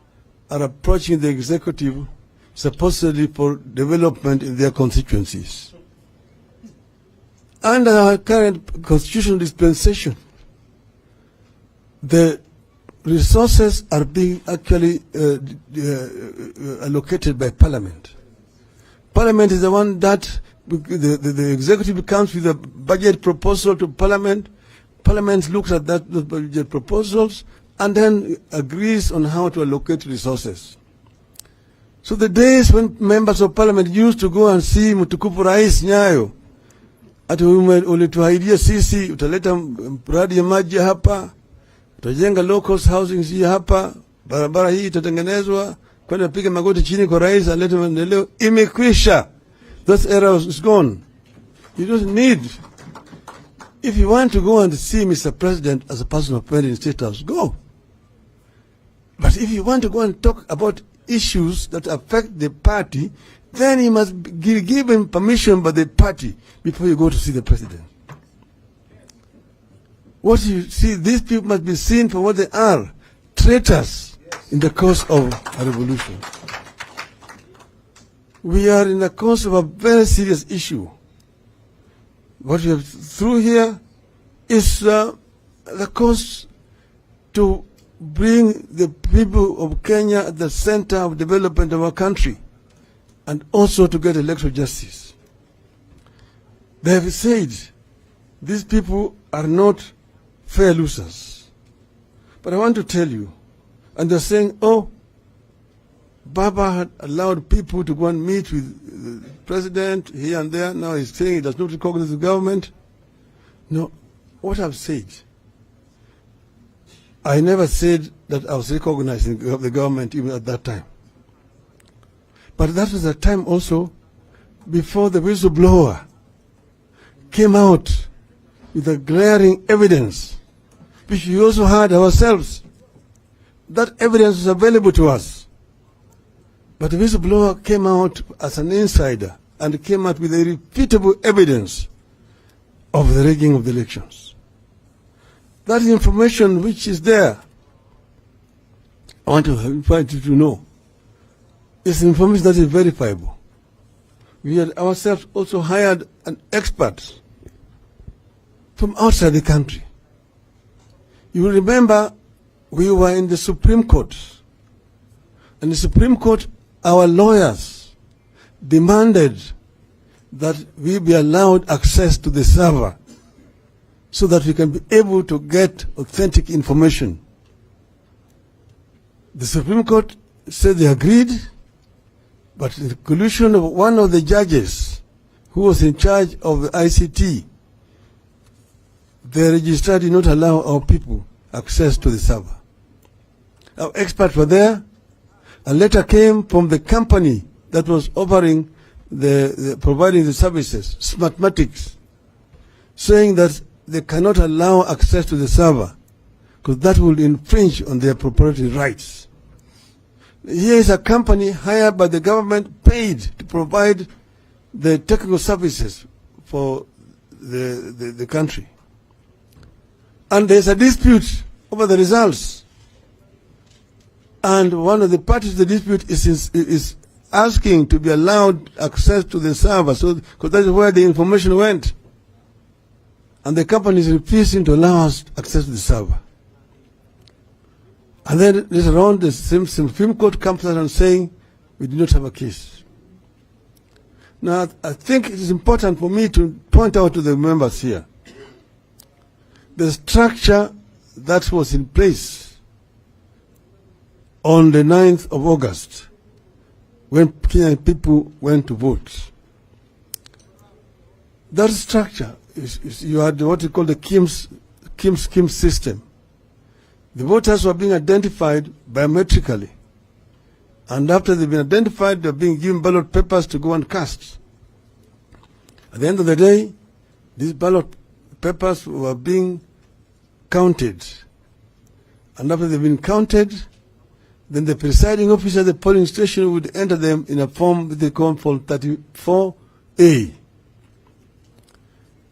are approaching the executive supposedly for development in their constituencies. Under our current constitutional dispensation, the resources are being actually allocated by parliament. Parliament is the one that the executive comes with a budget proposal to parliament. Parliament looks at those budget proposals and then agrees on how to allocate resources. So the days when members of parliament used to go and see Mtukufu Rais Nyayo, ati ulituahidia sisi utaleta mradi ya maji hapa, utajenga local housing hii hapa, barabara hii itatengenezwa, kwenda piga magoti chini kwa rais alete maendeleo. Imekwisha. That era is gone. You don't need. If you want to go and see Mr. President as a person of in State House, go. But if you want to go and talk about issues that affect the party, then you must be given permission by the party before you go to see the president. What you see, these people must be seen for what they are, traitors in the cause of a revolution. We are in the course of a very serious issue. What we have through here is the course to bring the people of Kenya at the center of development of our country, and also to get electoral justice. They have said these people are not fair losers. But I want to tell you, and they're saying, oh, Baba had allowed people to go and meet with the president here and there. Now he's saying he does not recognize the government. No, what I've said, I never said that I was recognizing the government even at that time. But that was a time also before the whistleblower came out with a glaring evidence, which we also had ourselves. That evidence was available to us. But the whistleblower came out as an insider and came out with irrefutable evidence of the rigging of the elections. That information which is there, I want to invite you to know, is information that is verifiable. We had ourselves also hired an expert from outside the country. You will remember we were in the Supreme Court. And the Supreme Court, our lawyers demanded that we be allowed access to the server so that we can be able to get authentic information. The Supreme Court said they agreed, but the collusion of one of the judges who was in charge of the ICT, the registrar did not allow our people access to the server. Our experts were there. A letter came from the company that was offering providing the services, Smartmatics, saying that they cannot allow access to the server because that will infringe on their proprietary rights. Here is a company hired by the government, paid paid to provide the technical services for the country. And there's a dispute over the results. And one of the parties to the dispute is asking to be allowed access to the server, because that is where the information went. And the company is refusing to allow us access to the server. And then later on, the Supreme Court comes out and saying, we do not have a case. Now, I think it is important for me to point out to the members here, the structure that was in place on the 9th of August, when Kenyan people went to vote. That structure you had what you call the Kim system. The voters were being identified biometrically. And after they've been identified, they're being given ballot papers to go and cast. At the end of the day, these ballot papers were being counted. And after they've been counted, then the presiding officer at the polling station would enter them in a form that they call Form 34A.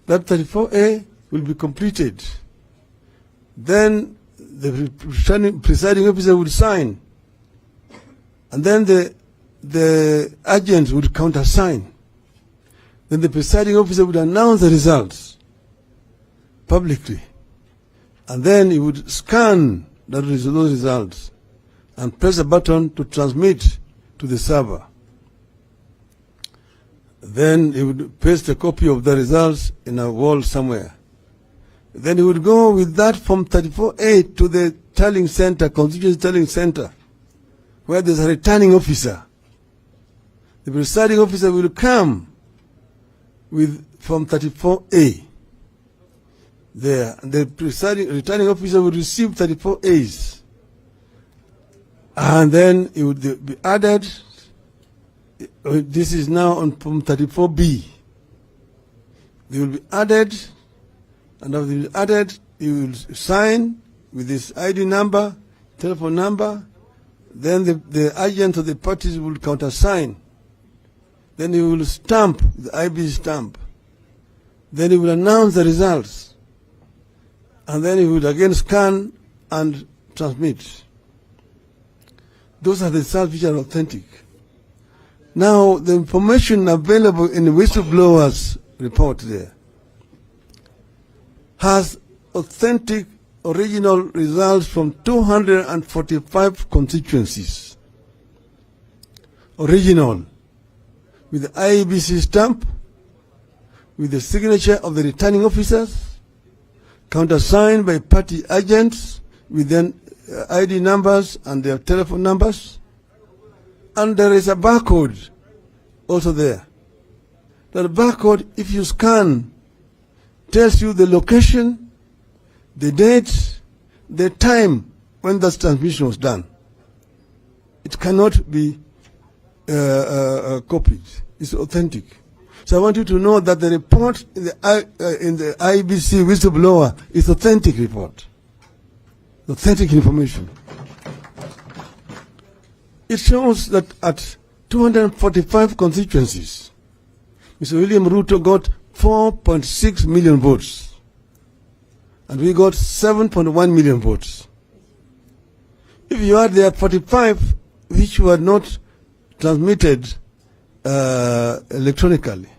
That 34A will be completed. Then the presiding officer would sign. And then the agents would countersign. Then the presiding officer would announce the results publicly. And then he would scan those results and press a button to transmit to the server. Then he would paste a copy of the results in a wall somewhere. Then he would go with that Form 34A to the tallying center, constituency tallying center, where there's a returning officer. The presiding officer will come with Form 34A there. And the returning officer will receive 34As. And then it would be added. This is now on Form 34B. They will be added, and after they will be added, you will sign with this ID number, telephone number. Then the agent of the parties will countersign. Then he will stamp the IB stamp. Then he will announce the results. And then he would again scan and transmit. Those are the results which are authentic. Now, the information available in the whistleblower's report there has authentic original results from 245 constituencies. Original, with the IEBC stamp, with the signature of the returning officers, countersigned by party agents, with then ID numbers and their telephone numbers. And there is a barcode also there. That barcode, if you scan, tells you the location, the date, the time when that transmission was done. It cannot be copied. It's authentic. So I want you to know that the report in the IBC whistleblower is authentic report. Authentic information. It shows that at 245 constituencies, Mr. William Ruto got 4.6 million votes. And we got 7.1 million votes. If you add there 45 which were not transmitted electronically,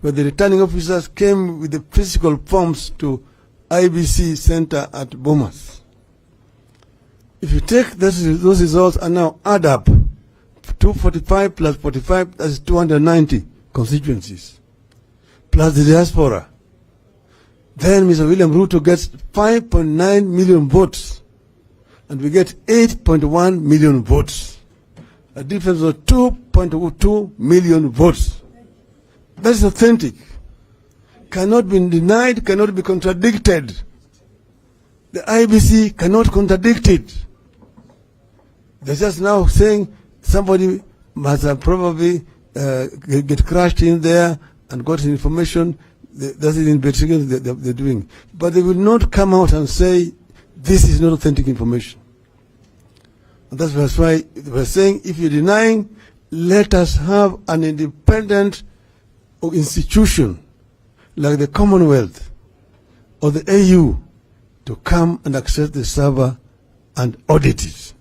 where the returning officers came with the physical forms to IBC Center at Bomas. If you take those results and now add up 245 plus 45, that's 290 constituencies, plus the diaspora, then Mr. William Ruto gets 5.9 million votes, and we get 8.1 million votes. A difference of 2.2 million votes. That is authentic. Cannot be denied, cannot be contradicted. The IBC cannot contradict it. They're just now saying somebody must have probably get crashed in there and got information. That's the investigation they're doing. But they will not come out and say this is not authentic information. And that's why we're saying if you're denying let us have an independent institution like the Commonwealth or the AU to come and access the server and audit it.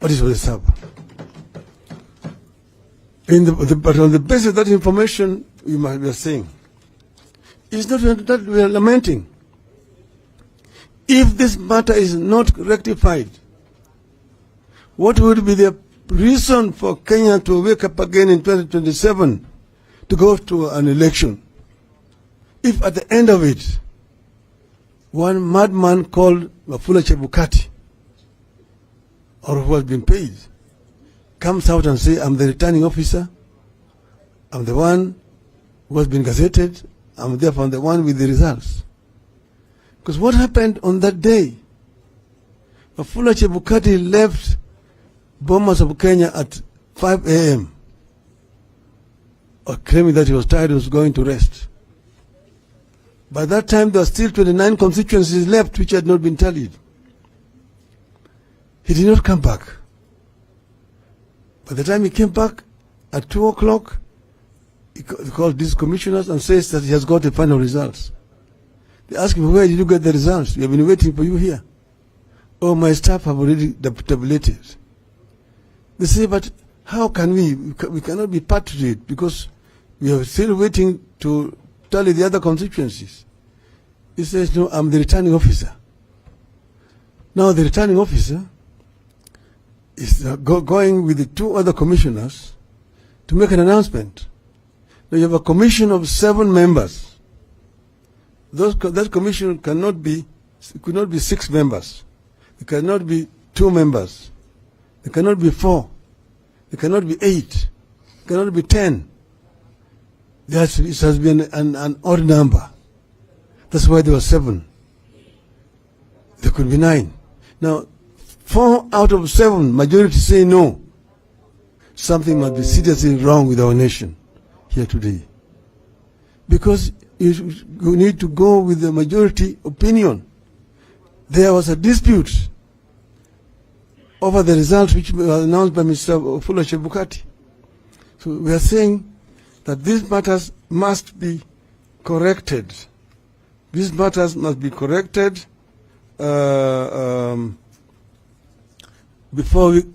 Audit the server. But on the basis of that information, we are saying, it's not that we are lamenting. If this matter is not rectified, what would be the reason for Kenya to wake up again in 2027 to go to an election? If at the end of it, one madman called Wafula Chebukati, or who has been paid, comes out and says, I'm the returning officer, I'm the one who has been gazetted, I'm therefore the one with the results. Because what happened on that day? Wafula Chebukati left Bomas of Kenya at 5 a.m. claiming that he was tired, he was going to rest. By that time, there were still 29 constituencies left which had not been tallied. He did not come back. By the time he came back at 2 o'clock, he called these commissioners and says that he has got the final results. They asked him, where did you get the results? We have been waiting for you here. Oh, my staff have already tabulated. They say, but how can we? We cannot be part of it because we are still waiting to tally the other constituencies. He says, no, I'm the returning officer. Now the returning officer is going with the 2 other commissioners to make an announcement. Now you have a commission of 7 members. That commission could not be 6 members. It cannot be 2 members. It cannot be 4. It cannot be 8. It cannot be 10. It has been an odd number. That's why there were 7. There could be 9. Now, 4 out of 7, majority say no. Something must be seriously wrong with our nation here today. Because you need to go with the majority opinion. There was a dispute over the results which were announced by Mr. Wafula Chebukati. So we are saying that these matters must be corrected. These matters must be corrected before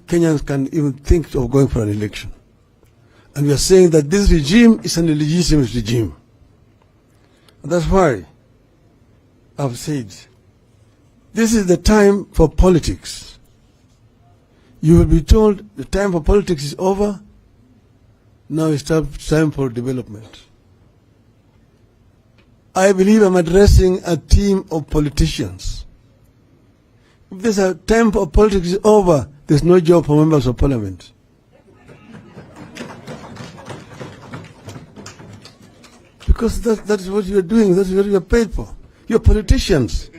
Kenyans can even think of going for an election. And we are saying that this regime is an illegitimate regime. And that's why I've said, this is the time for politics. You will be told the time for politics is over. Now it's time for development. I believe I'm addressing a team of politicians. If there's a time for politics is over, there's no job for members of parliament. Because that is what you're doing, that's what you're paid for. You're politicians.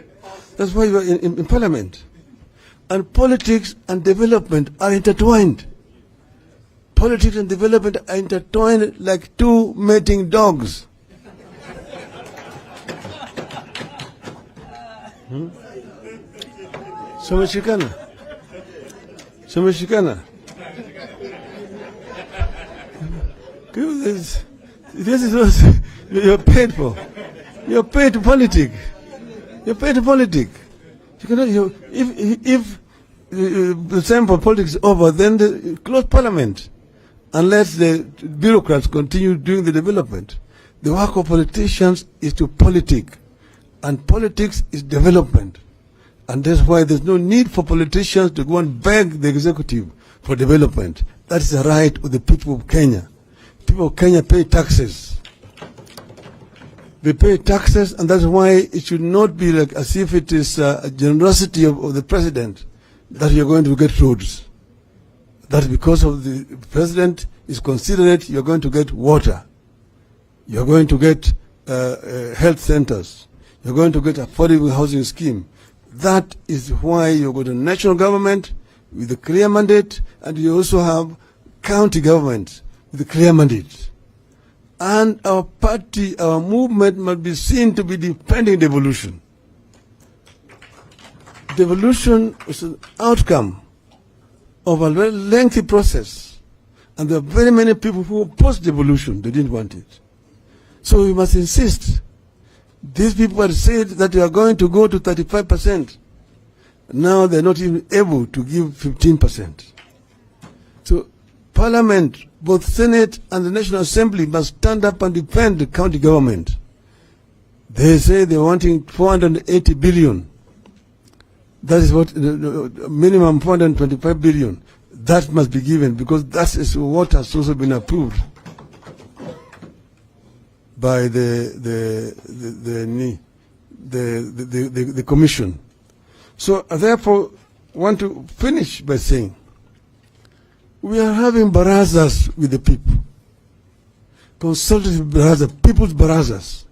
That's why you're in parliament. And politics and development are intertwined. Politics and development are intertwined like 2 mating dogs. Someshikana. This is what you're paid for. You're paid to politic. You're paid to politic. You cannot, if the time for politics is over, then close parliament and let the bureaucrats continue doing the development. The work of politicians is to politic, and politics is development. And that's why there's no need for politicians to go and beg the executive for development. That is the right of the people of Kenya. People of Kenya pay taxes. They pay taxes, and that's why it should not be like as if it is a generosity of the president that you're going to get roads. That's because of the president is considerate, you're going to get water. You're going to get health centers. You're going to get affordable housing scheme. That is why you go to national government with a clear mandate, and you also have county government with a clear mandate. And our party, our movement must be seen to be defending devolution. Devolution is an outcome of a very lengthy process, And there are very many people who opposed devolution. They didn't want it. So we must insist. These people had said that they are going to go to 35%. Now they're not even able to give 15%. So Parliament, both Senate and the National Assembly, must stand up and defend the county government. They say they're wanting 480 billion. That is what the minimum 425 billion. That must be given, because that is what has also been approved by the commission. So therefore, want to finish by saying we are having barazas with the people, consultative barazas, people's barazas,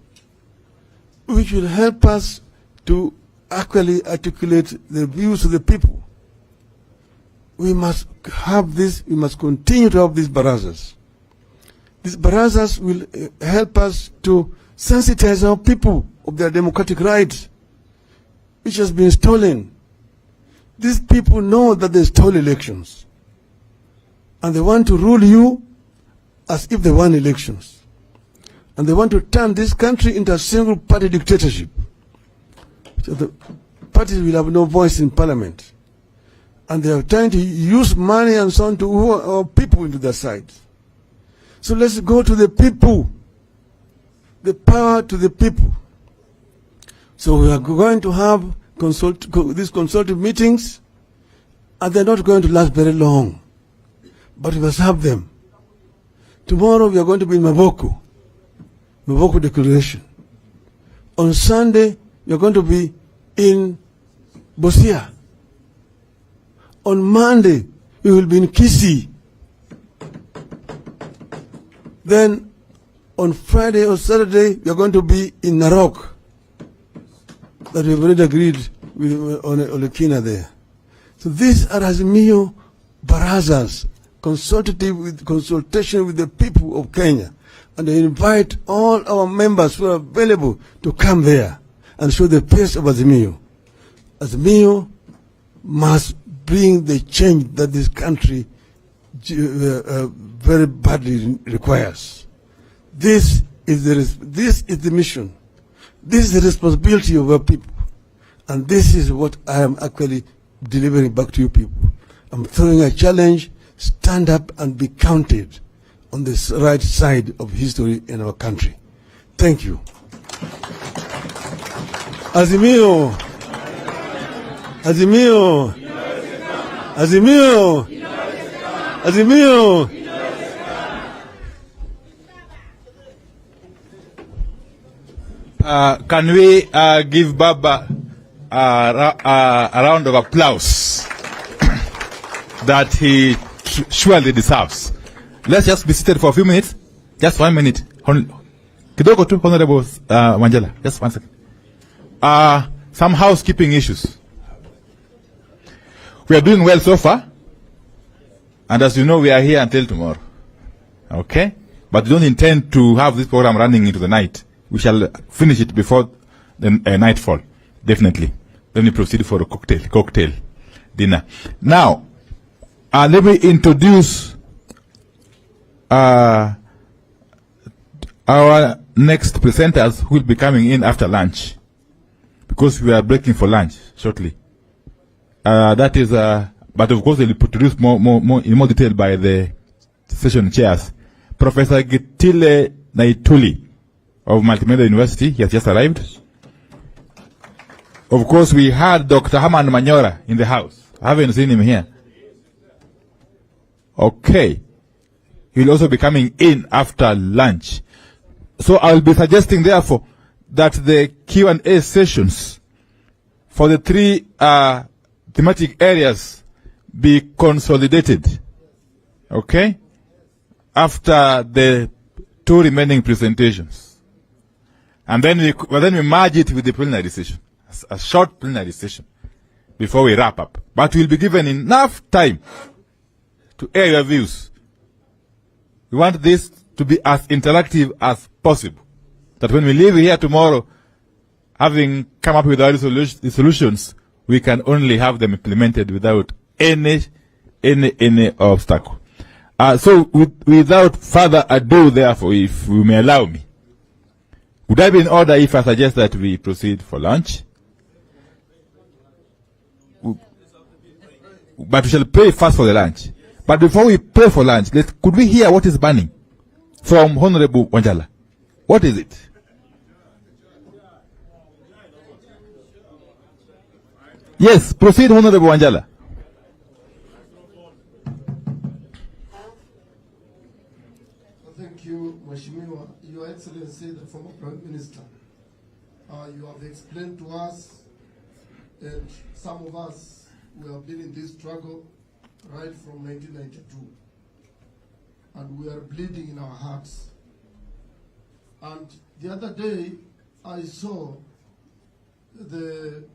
which will help us to actually articulate the views of the people. We must have this, we must continue to have these barazas. These barazas will help us to sensitize our people of their democratic rights, which has been stolen. These people know that they stole elections, and they want to rule you as if they won elections. And they want to turn this country into a single-party dictatorship. So the parties will have no voice in parliament. And they are trying to use money and so on to woo our people into their side. So let's go to the people. The power to the people. So we are going to have these consultative meetings, and they're not going to last very long. But we must have them. Tomorrow we are going to be in Maboko Declaration. On Sunday, we are going to be in Busia. On Monday, we will be in Kisii. Then, on Friday or Saturday, we are going to be in Narok. That we've already agreed with Olekina there. So these are Azimio barazas, consultation with the people of Kenya. And I invite all our members who are available to come there and show the face of Azimio. Azimio must bring the change that this country very badly requires. This is the mission. This is the responsibility of our people. And this is what I am actually delivering back to you people. I'm throwing a challenge. Stand up and be counted on this right side of history in our country. Thank you. Azimio. Azimio. Azimio. Azimio. Can we give Baba a round of applause that he surely deserves? Let's just be seated for a few minutes. Just 1 minute. Kidogo tu, Honorable Wanjala. Just 1 second. Some housekeeping issues. We are doing well so far. And as you know, we are here until tomorrow. Okay? But we don't intend to have this program running into the night. We shall finish it before the nightfall. Definitely. Then we proceed for a cocktail dinner. Now, let me introduce our next presenters who will be coming in after lunch, because we are breaking for lunch shortly. That is, but of course, they'll be introduced in more detail by the session chairs. Professor Gitile Naituli of Multimedia University, he has just arrived. Of course, we had Dr. Haman Manyora in the house. I haven't seen him here. Okay. He'll also be coming in after lunch. So I'll be suggesting, therefore, that the Q&A sessions for the three thematic areas be consolidated. Okay? After the two remaining presentations. And then we merge it with the plenary session. A short plenary session before we wrap up. But we'll be given enough time to air your views. We want this to be as interactive as possible. That when we leave here tomorrow, having come up with our solutions, we can only have them implemented without any obstacle. So without further ado, therefore, if you may allow me, would I be in order if I suggest that we proceed for lunch? But we shall pray first for the lunch. But before we pray for lunch, could we hear what is burning from Honorable Wanjala? What is it? Yes, proceed, Honorable Wanjala. Thank you, Mheshimiwa. Your Excellency, the former Prime Minister. You have explained to us, and some of us, we have been in this struggle right from 1992. And we are bleeding in our hearts. And the other day, I saw the